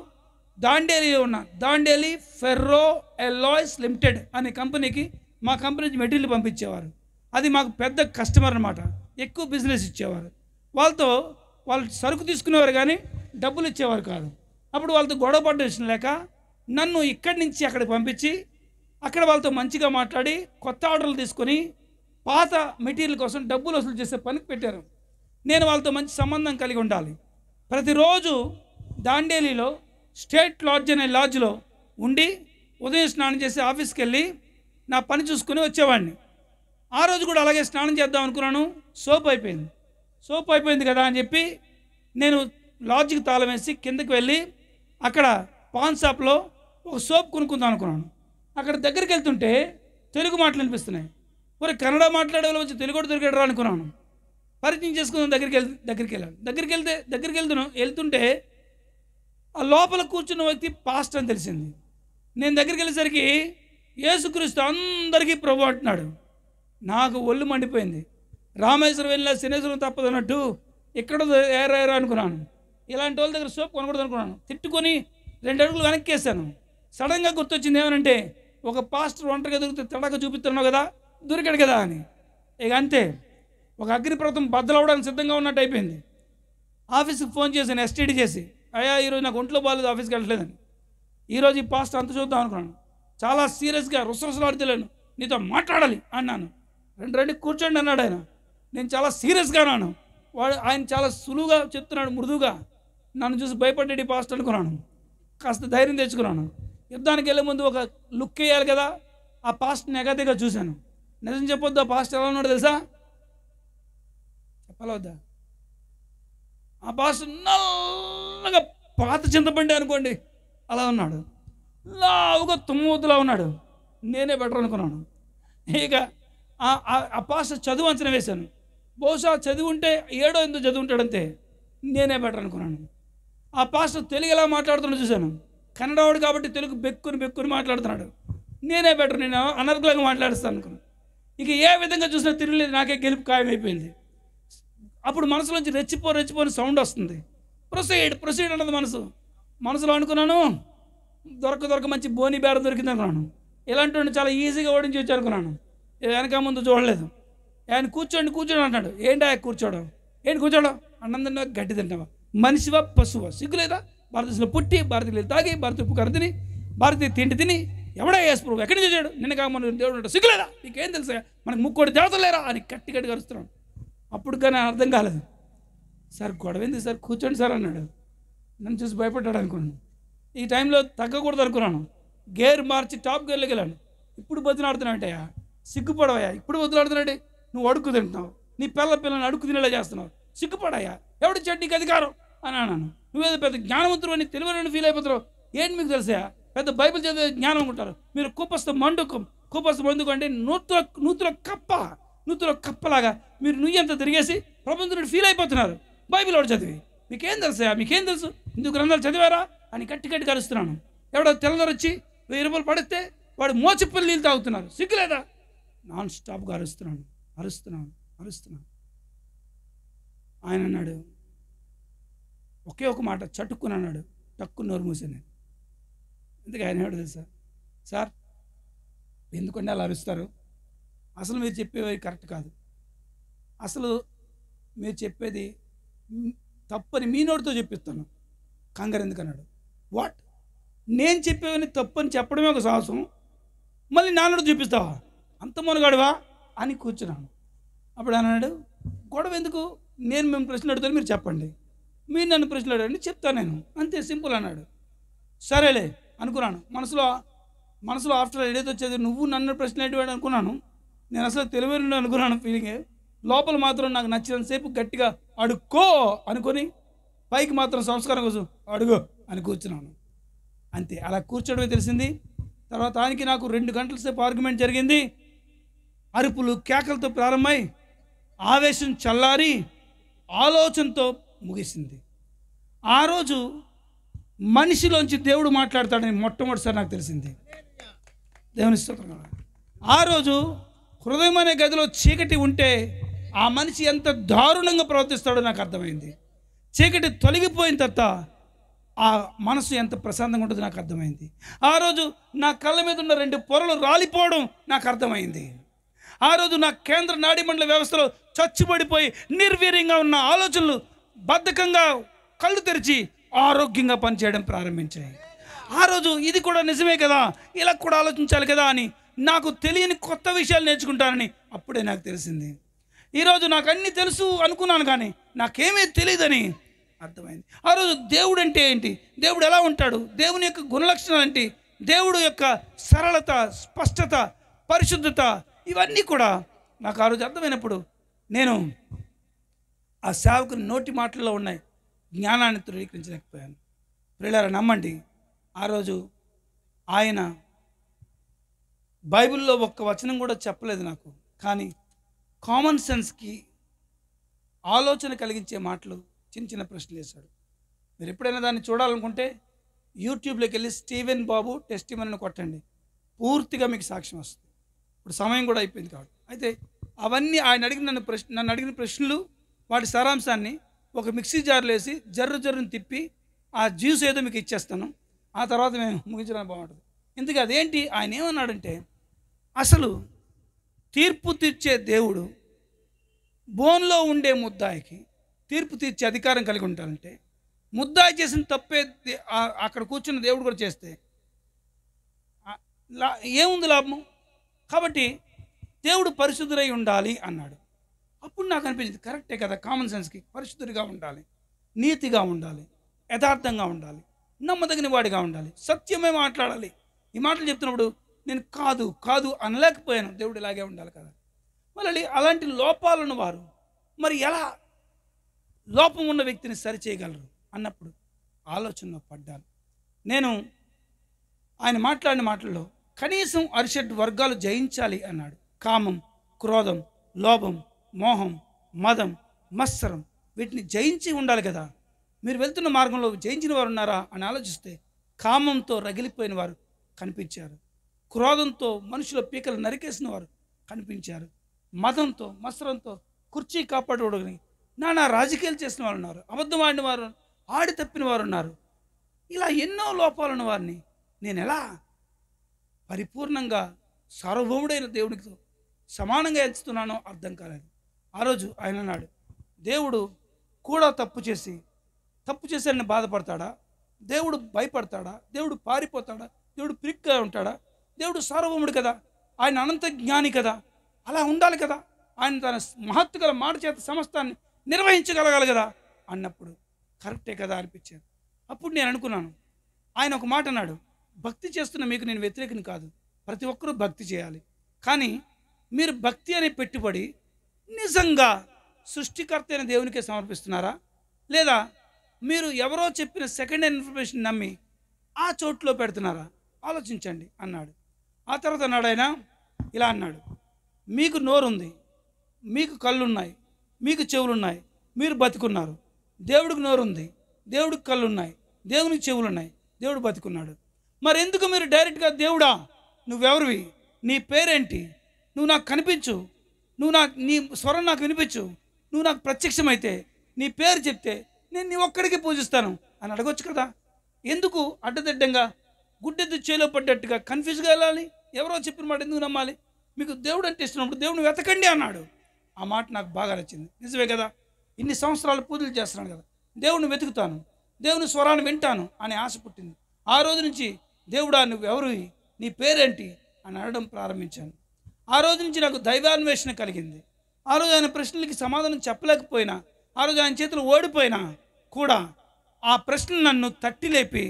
దాండేలిలో ఉన్న దాండేలి ఫెర్రో ఎలాయ్స్ లిమిటెడ్ అనే కంపెనీకి మా కంపెనీ నుంచి మెటీరియల్ పంపించేవారు. అది మాకు పెద్ద కస్టమర్ అనమాట. ఎక్కువ బిజినెస్ ఇచ్చేవారు. వాళ్ళు సరుకు తీసుకునేవారు కానీ డబ్బులు ఇచ్చేవారు కాదు. అప్పుడు వాళ్ళతో గొడవ పడ్డ విషయం లేక నన్ను ఇక్కడి నుంచి అక్కడికి పంపించి అక్కడ వాళ్ళతో మంచిగా మాట్లాడి కొత్త ఆర్డర్లు తీసుకొని పాత మెటీరియల్ కోసం డబ్బులు వసూలు చేసే పనికి పెట్టారు. నేను వాళ్ళతో మంచి సంబంధం కలిగి ఉండాలి. ప్రతిరోజు దాండేలిలో స్టేట్ లాడ్జ్ అనే లాడ్జ్లో ఉండి ఉదయం స్నానం చేసి ఆఫీస్కి వెళ్ళి నా పని చూసుకుని వచ్చేవాడిని. ఆ రోజు కూడా అలాగే స్నానం చేద్దాం అనుకున్నాను. సోప్ అయిపోయింది కదా అని చెప్పి నేను లాడ్జ్కి తాళం వేసి కిందకి వెళ్ళి అక్కడ పాన్ షాప్లో ఒక సోప్ కొనుక్కుందాం అనుకున్నాను. అక్కడ దగ్గరికి వెళ్తుంటే తెలుగు మాటలు వినిపిస్తున్నాయి. మరి కన్నడ మాట్లాడే వాళ్ళు వచ్చి తెలుగు కూడా దొరికాడు అనుకున్నాను. పరిచయం చేసుకుందాం దగ్గరికి వెళ్ళాను. వెళ్తుంటే ఆ లోపల కూర్చున్న వ్యక్తి పాస్టర్ అని తెలిసింది. నేను దగ్గరికి వెళ్ళేసరికి యేసుక్రీస్తు అందరికీ ప్రభు అంటున్నాడు. నాకు ఒళ్ళు మండిపోయింది. రామేశ్వరం వెళ్ళిన శనేశ్వరం తప్పదన్నట్టు ఇక్కడ ఏరా అనుకున్నాను. ఇలాంటి వాళ్ళ దగ్గర సోప్ కొనకూడదు అనుకున్నాను. తిట్టుకొని 2 అడుగులు వెనక్కేసాను. సడన్గా గుర్తొచ్చింది ఏమనంటే ఒక పాస్టర్ ఒంటరిగా దొరికితే తడక చూపిస్తున్నావు కదా, దొరికాడు కదా అని. ఇక అంతే, ఒక అగ్నిపర్వతం బద్దలవడానికి సిద్ధంగా ఉన్నట్టు అయిపోయింది. ఆఫీస్కి ఫోన్ చేశాను, ఎస్టీడీ చేసి, అయ్యా ఈరోజు నాకు ఒంట్లో బాగాలేదు, ఆఫీస్కి వెళ్ళట్లేదని. ఈరోజు ఈ పాస్టర్ అంత చూద్దాం అనుకున్నాను. చాలా సీరియస్గా రుసరుసలాడుతలేను, నీతో మాట్లాడాలి అన్నాను. రండి కూర్చోండి అన్నాడు ఆయన. నేను చాలా సీరియస్గా అన్నాను. ఆయన చాలా సులువుగా చెప్తున్నాడు, మృదువుగా. నన్ను చూసి భయపడ్డాడు ఈ పాస్టర్ అనుకున్నాను. కాస్త ధైర్యం తెచ్చుకున్నాను. యుద్ధానికి వెళ్ళే ముందు ఒక లుక్ వేయాలి కదా. ఆ పాస్టర్ని ఎగదిగా చూశాను. నిజం చెప్పొద్దు, ఆ పాస్టర్ ఎలా ఉన్నాడు తెలుసా? చెప్పాలవద్దా? ఆ పాస్టర్ నల్లగా పాత చింతపండి అనుకోండి అలా ఉన్నాడు. లావుగా తుమ్మూతులా ఉన్నాడు. నేనే బెటర్ అనుకున్నాను. ఇక ఆ పాస్టర్ చదువు అంచనా వేశాను. బహుశా చదివి ఉంటే 7ో 8ో చదువుంటాడంతే. నేనే బెటర్ అనుకున్నాను. ఆ పాస్టర్ తెలుగు ఎలా మాట్లాడుతున్నాడు చూశాను. కన్నడవాడు కాబట్టి తెలుగు బెక్కుని మాట్లాడుతున్నాడు. నేనే బెటర్, నేను అనర్గళంగా మాట్లాడుస్తాను అనుకున్నాను. ఇక ఏ విధంగా చూసినా తిరగలేదు, నాకే గెలుపు ఖాయమైపోయింది. అప్పుడు మనసులోంచి రెచ్చిపోని సౌండ్ వస్తుంది. ప్రొసీడ్ అన్నది మనసులో అనుకున్నాను. దొరక మంచి బోని బేర దొరికింది అనుకున్నాను. ఇలాంటి చాలా ఈజీగా ఓడించి వచ్చి అనుకున్నాను. వెనక ముందు చూడలేదు. ఆయన కూర్చోండి అంటాడు. ఏంటి ఆయన కూర్చోవడం? అన్నం తిన్నావా, గడ్డి తింటావా, మనిషివా పశువా, సిగ్గులేదా? భారతదేశంలో పుట్టి భారతీయులు తాగి భారతీయ ఉప్పు కర తిని భారతీయ తిండి తిని ఎవడా యేసు ప్రభు ఎక్కడి నుంచి వచ్చాడు? నిన్న కామని దేవుడు సిగ్గులేదా, నీకేం తెలుసా, మనకు ముక్కోటి దేవతలు లేరా అని గట్టి అరుస్తున్నాడు. అప్పుడు కానీ అర్థం కాలేదు. సార్ గొడవైంది సార్, కూర్చోండి సార్ అన్నాడు. నన్ను చూసి భయపడ్డాడు అనుకున్నాను. ఈ టైంలో తగ్గకూడదు అనుకున్నాను. గేర్ మార్చి టాప్ గేర్లోకి వెళ్ళాను. ఇప్పుడు బతులాడుతున్నావు అంటయ్యా, సిగ్గుపడవయ్యా, ఇప్పుడు బతులాడుతున్నాడు, నువ్వు అడుక్కు తింటున్నావు, నీ పిల్లని అడుగు తినేలా చేస్తున్నావు, సిగ్గుపడాయా, ఎవడిచ్చాడు నీకు అధికారం అని అన్నాను. నువ్వేదో పెద్ద జ్ఞానవంతుడు అని తెలివైన ఫీల్ అయిపోతున్నావు. ఏంటి మీకు తెలుసా, పెద్ద బైబిల్ చదివే జ్ఞానం అనుకుంటారు మీరు. కూపస్థ మండుకం అంటే నూతుల కప్పలాగా మీరు నుయ్యంత తిరిగేసి ప్రబంధుడు ఫీల్ అయిపోతున్నారు. బైబిల్ వాడు చదివి మీకేం తెలుసా, మీకేం తెలుసు, ఇందుకు గ్రంథాలు చదివారా అని గట్టి కలుస్తున్నాను. ఎవడో తెల్లదొర వచ్చి 1000 రూపాయలు పడితే వాడు మోచిప్పలు నీళ్ళు తాగుతున్నారు, సిగ్గులేదా? నాన్ స్టాప్గా అరుస్తున్నాను. ఆయన అన్నాడు ఒకే ఒక మాట, చటుక్కుని అన్నాడు, టక్కు నోరు మూసాను. ఎందుకు ఆయన ఏమిటో తెలుసా, సార్ ఎందుకంటే అలా అరుస్తారు, అసలు మీరు చెప్పేవి కరెక్ట్ కాదు, అసలు మీరు చెప్పేది తప్పని మీ నోటితో చెప్పిస్తాను, కంగారు ఎందుకు అన్నాడు. వాట్, నేను చెప్పేవని తప్పని చెప్పడమే ఒక సాహసం, మళ్ళీ నాన్నతో చూపిస్తావా, అంత మొనగాడువా అని కూర్చున్నాను. అప్పుడు అన్నాడు గొడవ ఎందుకు, నేను మేము ప్రశ్నలు అడుగుతాను మీరు చెప్పండి, మీరు నన్ను ప్రశ్నలు అడగండి చెప్తాను నేను, అంతే సింపుల్ అన్నాడు. సరేలే అనుకున్నాను మనసులో ఆఫ్టర్ ఏదైతే వచ్చేది నువ్వు నన్ను ప్రశ్న అడిగాడు అనుకున్నాను. నేను అసలు తెలివైన అనుకున్నాను ఫీలింగే. లోపల మాత్రం నాకు నచ్చినంతసేపు గట్టిగా అడుక్కో అనుకొని పైకి మాత్రం సంస్కారం కోసం అడుగు అని కూర్చున్నాను. అంతే, అలా కూర్చోవడమే తెలిసింది. తర్వాత ఆయనకి నాకు 2 గంటల సేపు ఆర్గ్యుమెంట్ జరిగింది. అరుపులు కేకలతో ప్రారంభమై ఆవేశం చల్లారి ఆలోచనతో ముగిసింది. ఆ రోజు మనిషిలోంచి దేవుడు మాట్లాడతాడని మొట్టమొదటిసారి నాకు తెలిసింది. దేవుని స్తోత్రం. ఆ రోజు హృదయం అనే గదిలో చీకటి ఉంటే ఆ మనిషి ఎంత దారుణంగా ప్రవర్తిస్తాడో నాకు అర్థమైంది. చీకటి తొలగిపోయిన తర్వాత ఆ మనసు ఎంత ప్రశాంతంగా ఉంటుందో నాకు అర్థమైంది. ఆ రోజు నా కళ్ళ మీద ఉన్న 2 పొరలు రాలిపోవడం నాకు అర్థమైంది. ఆ రోజు నా కేంద్ర నాడీమండల వ్యవస్థలో చచ్చుబడిపోయి నిర్వీర్యంగా ఉన్న ఆలోచనలు బద్ధకంగా కళ్ళు తెరిచి ఆరోగ్యంగా పనిచేయడం ప్రారంభించాయి. ఆ రోజు ఇది కూడా నిజమే కదా, ఇలా కూడా ఆలోచించాలి కదా అని నాకు తెలియని కొత్త విషయాలు నేర్చుకుంటానని అప్పుడే నాకు తెలిసింది. ఈరోజు నాకు అన్నీ తెలుసు అనుకున్నాను కానీ నాకేమీ తెలియదని అర్థమైంది. ఆ రోజు దేవుడు అంటే ఏంటి, దేవుడు ఎలా ఉంటాడు, దేవుని యొక్క గుణలక్షణాలు ఏంటి, దేవుడు యొక్క సరళత, స్పష్టత, పరిశుద్ధత, ఇవన్నీ కూడా నాకు ఆ రోజు అర్థమైనప్పుడు నేను ఆ సేవకుని నోటి మాటల్లో ఉన్నాయి జ్ఞానాన్ని ధృవీకరించలేకపోయాను. ప్రియులారా నమ్మండి, ఆ రోజు ఆయన బైబిల్లో ఒక్క వచనం కూడా చెప్పలేదు నాకు, కానీ కామన్ సెన్స్కి ఆలోచన కలిగించే మాటలు చిన్న ప్రశ్నలు వేశాడు. మీరు ఎప్పుడైనా దాన్ని చూడాలనుకుంటే యూట్యూబ్లోకి వెళ్ళి స్టీవెన్ బాబు టెస్టిమనీని కొట్టండి, పూర్తిగా మీకు సాక్ష్యం వస్తుంది. ఇప్పుడు సమయం కూడా అయిపోయింది కాబట్టి అయితే అవన్నీ ఆయన నన్ను అడిగిన ప్రశ్నలు వాటి సారాంశాన్ని ఒక మిక్సీ జార్లో వేసి జర్రుని తిప్పి ఆ జ్యూస్ ఏదో మీకు ఇచ్చేస్తాను, ఆ తర్వాత మేము ముగించడానికి బాగుంటుంది. ఎందుకు అదేంటి, ఆయన ఏమన్నాడంటే అసలు తీర్పు తీర్చే దేవుడు బోన్లో ఉండే ముద్దాయికి తీర్పు తీర్చే అధికారం కలిగి ఉంటారంటే ముద్దాయి చేసిన తప్పే అక్కడ కూర్చున్న దేవుడు కూడా చేస్తే ఏముంది లాభం? కాబట్టి దేవుడు పరిశుద్ధుడై ఉండాలి అన్నాడు. అప్పుడు నాకు అనిపించింది కరెక్టే కదా, కామన్ సెన్స్కి పరిశుద్ధుడిగా ఉండాలి, నీతిగా ఉండాలి, యథార్థంగా ఉండాలి, నమ్మదగిన వాడిగా ఉండాలి, సత్యమే మాట్లాడాలి. ఈ మాటలు చెప్తున్నప్పుడు నేను కాదు అనలేకపోయాను. దేవుడు ఇలాగే ఉండాలి కదా. మళ్ళీ అలాంటి లోపాలను వారు మరి ఎలా లోపం ఉన్న వ్యక్తిని సరిచేయగలరు అన్నప్పుడు ఆలోచనలో పడ్డాను. నేను ఆయన మాట్లాడిన మాటల్లో కనీసం 67 వర్గాలు జయించాలి అన్నాడు. కామం, క్రోధం, లోభం, మోహం, మదం, మత్సరం, వీటిని జయించి ఉండాలి కదా. మీరు వెళ్తున్న మార్గంలో జయించిన వారు ఉన్నారా అని ఆలోచిస్తే కామంతో రగిలిపోయిన వారు కనిపించారు, క్రోధంతో మనుషుల పీకలు నరికేసిన వారు కనిపించారు, మదంతో మత్సరంతో కుర్చీ కాపాడని నానా రాజకీయాలు చేసిన వారు ఉన్నారు, అబద్ధం ఆడిన వారు, ఆడి తప్పిన వారు ఉన్నారు. ఇలా ఎన్నో లోపాలను వారిని నేను ఎలా పరిపూర్ణంగా సార్వభౌముడైన దేవుడికి సమానంగా ఎంచుతున్నానో అర్థం కాలేదు. ఆ రోజు ఆయన అన్నాడు, దేవుడు కూడా తప్పు చేశాడని బాధపడతాడా, దేవుడు భయపడతాడా, దేవుడు పారిపోతాడా, దేవుడు పిరిక్గా ఉంటాడా, దేవుడు సార్వభౌముడు కదా, ఆయన అనంత జ్ఞాని కదా, అలా ఉండాలి కదా, ఆయన తన మహత్తు గల మాట చేత సమస్తాన్ని నిర్వహించగలగాలి కదా అన్నప్పుడు కరెక్టే కదా అనిపించాను. అప్పుడు నేను అనుకున్నాను, ఆయన ఒక మాట అన్నాడు, భక్తి చేస్తున్న మీకు నేను వ్యతిరేకని కాదు, ప్రతి ఒక్కరూ భక్తి చేయాలి, కానీ మీరు భక్తి అనే పెట్టుబడి నిజంగా సృష్టికర్త అయిన దేవునికే సమర్పిస్తున్నారా, లేదా మీరు ఎవరో చెప్పిన సెకండ్ హ్యాండ్ ఇన్ఫర్మేషన్ నమ్మి ఆ చోట్లో పెడుతున్నారా? ఆలోచించండి అన్నాడు. ఆ తర్వాత అన్నాడు ఆయన ఇలా అన్నాడు, మీకు నోరుంది, మీకు కళ్ళున్నాయి, మీకు చెవులున్నాయి, మీరు బతికున్నారు. దేవుడికి నోరుంది, దేవుడికి కళ్ళున్నాయి, దేవునికి చెవులున్నాయి, దేవుడు బతికున్నాడు. మరి ఎందుకు మీరు డైరెక్ట్గా దేవుడా నువ్వెవరివి, నీ పేరేంటి, నువ్వు నాకు కనిపించు, నీ స్వరం నాకు వినిపించు, నువ్వు నాకు ప్రత్యక్షమైతే, నీ పేరు చెప్తే నేను నీ ఒక్కడికి పూజిస్తాను అని అడగొచ్చు కదా? ఎందుకు అడ్డదిడ్డంగా గుడ్డెద్దు చేలో పడ్డట్టుగా కన్ఫ్యూజ్గా వెళ్ళాలి? ఎవరో చెప్పిన మాట ఎందుకు నమ్మాలి? మీకు దేవుడు అంటే ఇస్తున్నప్పుడు దేవుడిని వెతకండి అన్నాడు. ఆ మాట నాకు బాగా నచ్చింది. నిజమే కదా, ఇన్ని సంవత్సరాలు పూజలు చేస్తున్నాను కదా, దేవుడిని వెతుకుతాను, దేవుని స్వరాన్ని వింటాను అనే ఆశ పుట్టింది. ఆ రోజు నుంచి దేవుడా నువ్వెవరు, నీ పేరేంటి అని అడగడం ప్రారంభించాను. ఆ రోజు నుంచి నాకు దైవాన్వేషణ కలిగింది. ఆ రోజు ఆయన ప్రశ్నలకి సమాధానం చెప్పలేకపోయినా, ఆ రోజు ఆయన చేతులు ఓడిపోయినా కూడా ఆ ప్రశ్నలు నన్ను తట్టి లేపి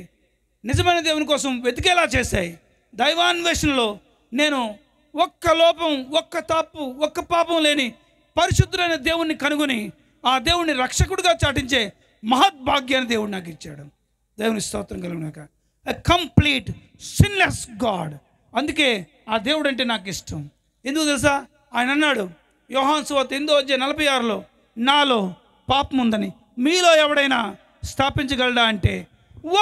నిజమైన దేవుని కోసం వెతికేలా చేశాయి. దైవాన్వేషణలో నేను ఒక్క లోపం, ఒక్క తప్పు, ఒక్క పాపం లేని పరిశుద్ధులైన దేవుణ్ణి కనుగొని ఆ దేవుణ్ణి రక్షకుడిగా చాటించే మహద్భాగ్యాన్ని దేవుడు నాకు ఇచ్చాడు. దేవుని స్తోత్రం కలుగునాక. A complete sinless God. అందుకే ఆ దేవుడు అంటే నాకు ఇష్టం. ఎందుకు తెలుసా? ఆయన అన్నాడు యోహాను సువార్త 8:46లో, నాలో పాపం ఉందని మీలో ఎవడైనా స్థాపించగలడా అంటే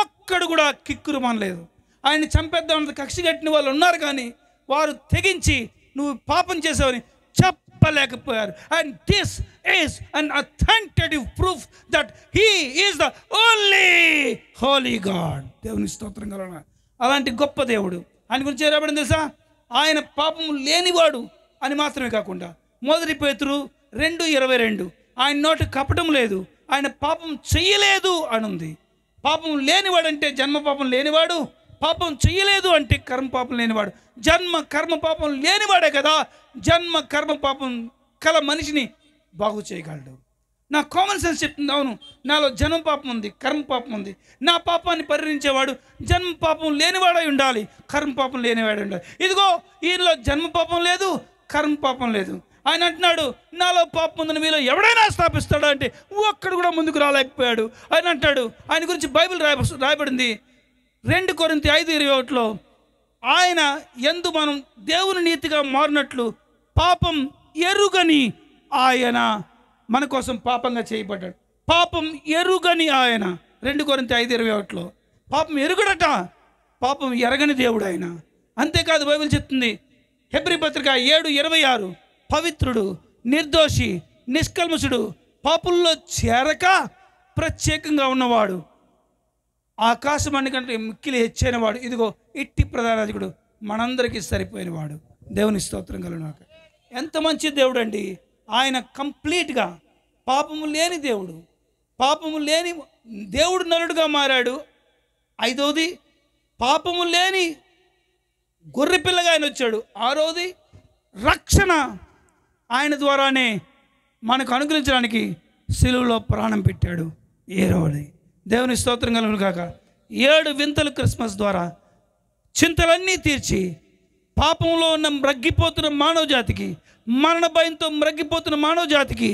ఒక్కడు కూడా కిక్కురు మనలేదు. ఆయన్ని చంపేద్దామని కక్షి కట్టిన వాళ్ళు ఉన్నారు, కానీ వారు తెగించి నువ్వు పాపం చేసావని చెప్పలేకపోయారు. And this is an authentic proof that he is the only holy God. దేవుని స్తోత్రం కలగ. అలాంటి గొప్ప దేవుడు ఆయన గురించి ఏరాబడింది తెలుసా? ఆయన పాపము లేనివాడు అని మాత్రమే కాకుండా 1 పేతురు 2:22 ఆయన నోటి కపటం లేదు, ఆయన పాపం చెయ్యలేదు అని ఉంది. పాపం లేనివాడు అంటే జన్మ పాపం లేనివాడు, పాపం చెయ్యలేదు అంటే కర్మ పాపం లేనివాడు. జన్మ కర్మ పాపం లేనివాడే కదా జన్మ కర్మ పాపం కల మనిషిని బాగు చేయగలడు. నా కామన్ సెన్స్ చెప్తుంది, అవును నాలో జన్మ పాపం ఉంది, కర్మ పాపం ఉంది. నా పాపాన్ని పరిహరించేవాడు జన్మ పాపం లేనివాడై ఉండాలి, కర్మ పాపం లేనివాడై ఉండాలి. ఇదిగో ఈయనలో జన్మ పాపం లేదు, కర్మ పాపం లేదు. ఆయన అంటున్నాడు నాలో పాపం ఉందని మీలో ఎవడైనా స్థాపిస్తాడా అంటే ఒక్కడు కూడా ముందుకు రాలేకపోయాడు. ఆయన అంటాడు, ఆయన గురించి బైబిల్ రాయబడింది 2 కొరింథీ 5:21లో, ఆయన యందు మనం దేవుని నీతిగా మారినట్లు పాపం ఎరుగని ఆయన మన కోసం పాపంగా చేయబడ్డాడు. పాపం ఎరుగని ఆయన 2 కొరింథీ 5:21లో పాపం ఎరుగడట, పాపం ఎరగని దేవుడు ఆయన. అంతేకాదు బైబిల్ చెప్తుంది హెబ్రీ పత్రిక 7:26, పవిత్రుడు, నిర్దోషి, నిష్కల్మషుడు, పాపుల్లో చేరక ప్రత్యేకంగా ఉన్నవాడు, ఆకాశమణి కంటే మిక్కిలి హెచ్చైన వాడు, ఇదిగో ఇట్టి ప్రధానాధికుడు మనందరికీ సరిపోయినవాడు. దేవుని స్తోత్రం కలుగునాక. ఎంత మంచి దేవుడు అండి ఆయన. కంప్లీట్గా పాపము లేని దేవుడు, పాపము లేని దేవుడు నరుడుగా మారాడు. 5వది పాపము లేని గొర్రెపిల్లగా ఆయన వచ్చాడు. 6వది రక్షణ ఆయన ద్వారానే మనకు అనుగ్రహించడానికి సిలువలో ప్రాణం పెట్టాడు. 7వది దేవుని స్తోత్రం కలుగును కాక. 7 వింతలు క్రిస్మస్ ద్వారా చింతలన్నీ తీర్చి పాపంలో ఉన్న మ్రగ్గిపోతున్న మానవ జాతికి, మరణ భయంతో మ్రగ్గిపోతున్న మానవ జాతికి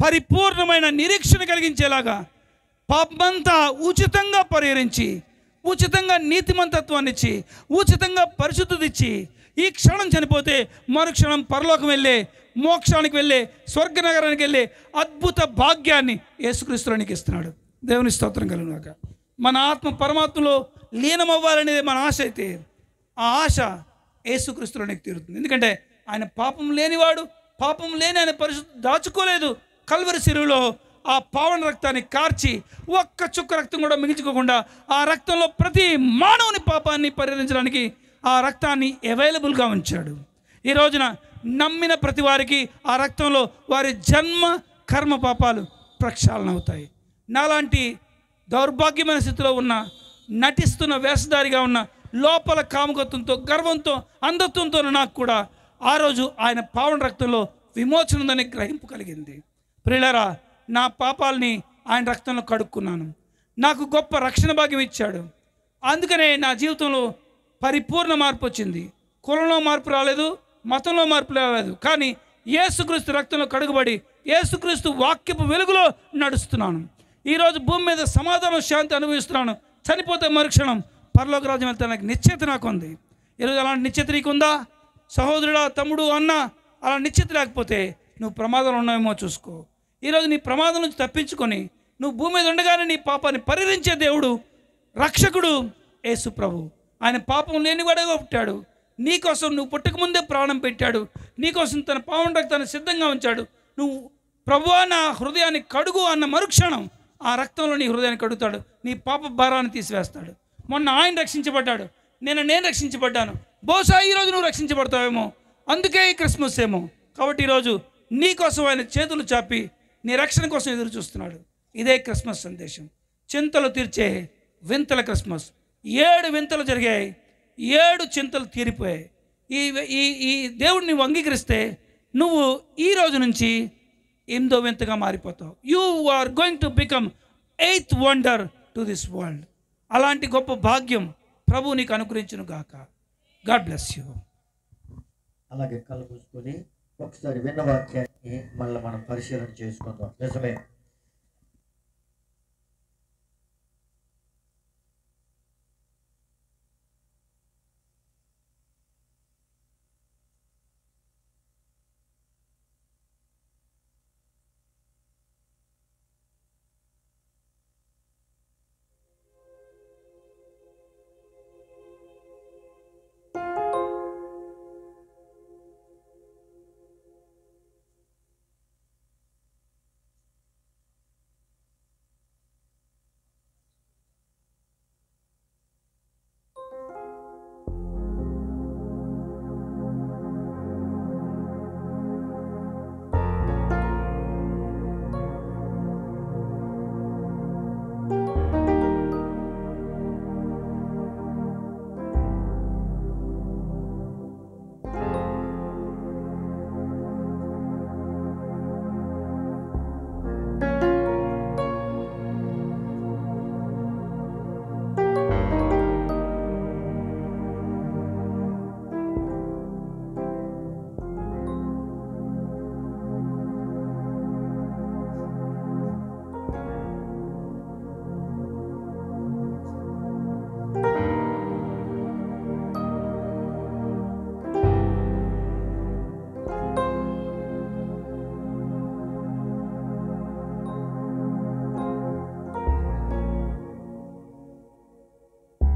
పరిపూర్ణమైన నిరీక్షణ కలిగించేలాగా పాపమంతా ఉచితంగా పరిహరించి, ఉచితంగా నీతిమంతత్వాన్ని ఇచ్చి, ఉచితంగా పరిశుద్ధత ఇచ్చి, ఈ క్షణం చనిపోతే మరుక్షణం పరలోకం వెళ్ళే, మోక్షానికి వెళ్ళే, స్వర్గనగరానికి వెళ్ళే అద్భుత భాగ్యాన్ని యేసుక్రీస్తునికి ఇస్తున్నాడు. దేవుని స్తోత్రం కలుగుగాక. మన ఆత్మ పరమాత్మలో లీనమవ్వాలనేది మన ఆశ అయితే ఆ ఆశ యేసుక్రీస్తునికి తీరుతుంది. ఎందుకంటే ఆయన పాపం లేనివాడు, పాపం లేని ఆయన పరిశుద్ధ దాచుకోలేదు. కల్వరి శిలువలో ఆ పావన రక్తాన్ని కార్చి ఒక్క చుక్క రక్తం కూడా మిగిల్చుకోకుండా ఆ రక్తంలో ప్రతి మానవుని పాపాన్ని పరిహరించడానికి ఆ రక్తాన్ని అవైలబుల్గా ఉంచాడు. ఈ రోజున నమ్మిన ప్రతి వారికి ఆ రక్తంలో వారి జన్మ కర్మ పాపాలు ప్రక్షాళన అవుతాయి. నాలాంటి దౌర్భాగ్యమైన స్థితిలో ఉన్న, నటిస్తున్న, వేషధారిగా ఉన్న, లోపల కాముకత్వంతో, గర్వంతో, అంధత్వంతో నాకు కూడా ఆ రోజు ఆయన పావన రక్తంలో విమోచన ఉందని గ్రహింపు కలిగింది. ప్రియులారా, నా పాపాలని ఆయన రక్తంలో కడుక్కున్నాను. నాకు గొప్ప రక్షణ భాగ్యం ఇచ్చాడు. అందుకనే నా జీవితంలో పరిపూర్ణ మార్పు వచ్చింది. కులంలో మార్పు రాలేదు, మతంలో మార్పు రాలేదు, కానీ యేసుక్రీస్తు రక్తంలో కడుగుబడి యేసుక్రీస్తు వాక్యపు వెలుగులో నడుస్తున్నాను. ఈరోజు భూమి మీద సమాధానం శాంతి అనుభవిస్తున్నాను. చనిపోతే మరుక్షణం పరలోక రాజ్యం వెళ్తే నాకు నిశ్చయిత నాకు ఉంది. ఈరోజు అలాంటి నిశ్చయిత నీకుందా? సహోదరుడా, తమ్ముడు, అన్న, అలా నిశ్చయిత లేకపోతే నువ్వు ప్రమాదంలో ఉన్నావేమో చూసుకో. ఈరోజు నీ ప్రమాదం నుంచి తప్పించుకొని నువ్వు భూమి మీద ఉండగానే నీ పాపాన్ని పరిహరించే దేవుడు, రక్షకుడు యేసు ప్రభు. ఆయన పాపం లేనివాడుగా పుట్టాడు. నీకోసం నువ్వు పుట్టకముందే ప్రాణం పెట్టాడు. నీకోసం తన పావన రక్తాన్ని సిద్ధంగా ఉంచాడు. నువ్వు ప్రభువా నా హృదయాన్ని కడుగు అన్న మరుక్షణం ఆ రక్తంలో నీ హృదయాన్ని కడుగుతాడు. నీ పాప భారాన్ని తీసివేస్తాడు. మొన్న ఆయన రక్షించబడ్డాడు, నేను రక్షించబడ్డాను. బహుశా ఈరోజు నువ్వు రక్షించబడతావేమో. అందుకే ఈ క్రిస్మస్ ఏమో. కాబట్టి ఈరోజు నీ కోసం ఆయన చేతులు చాపి నీ రక్షణ కోసం ఎదురు చూస్తున్నాడు. ఇదే క్రిస్మస్ సందేశం. చింతలు తీర్చే వింతల క్రిస్మస్. 7 వింతలు జరిగాయి, 7 చింతలు తీరిపోయాయి. ఈ దేవుడిని నువ్వు అంగీకరిస్తే నువ్వు ఈ రోజు నుంచి 8వ వింతగా మారిపోతావు. You are going to become 8th wonder to this world. అలాంటి గొప్ప భాగ్యం ప్రభు నీకు అనుగ్రహించును గాక. God bless you. అలాగే కళ్ళు మూసుకొని ఒకసారి విన్న వాక్యాన్ని మళ్ళీ మనం పరిశీలన చేసుకుందాం. నిజమే,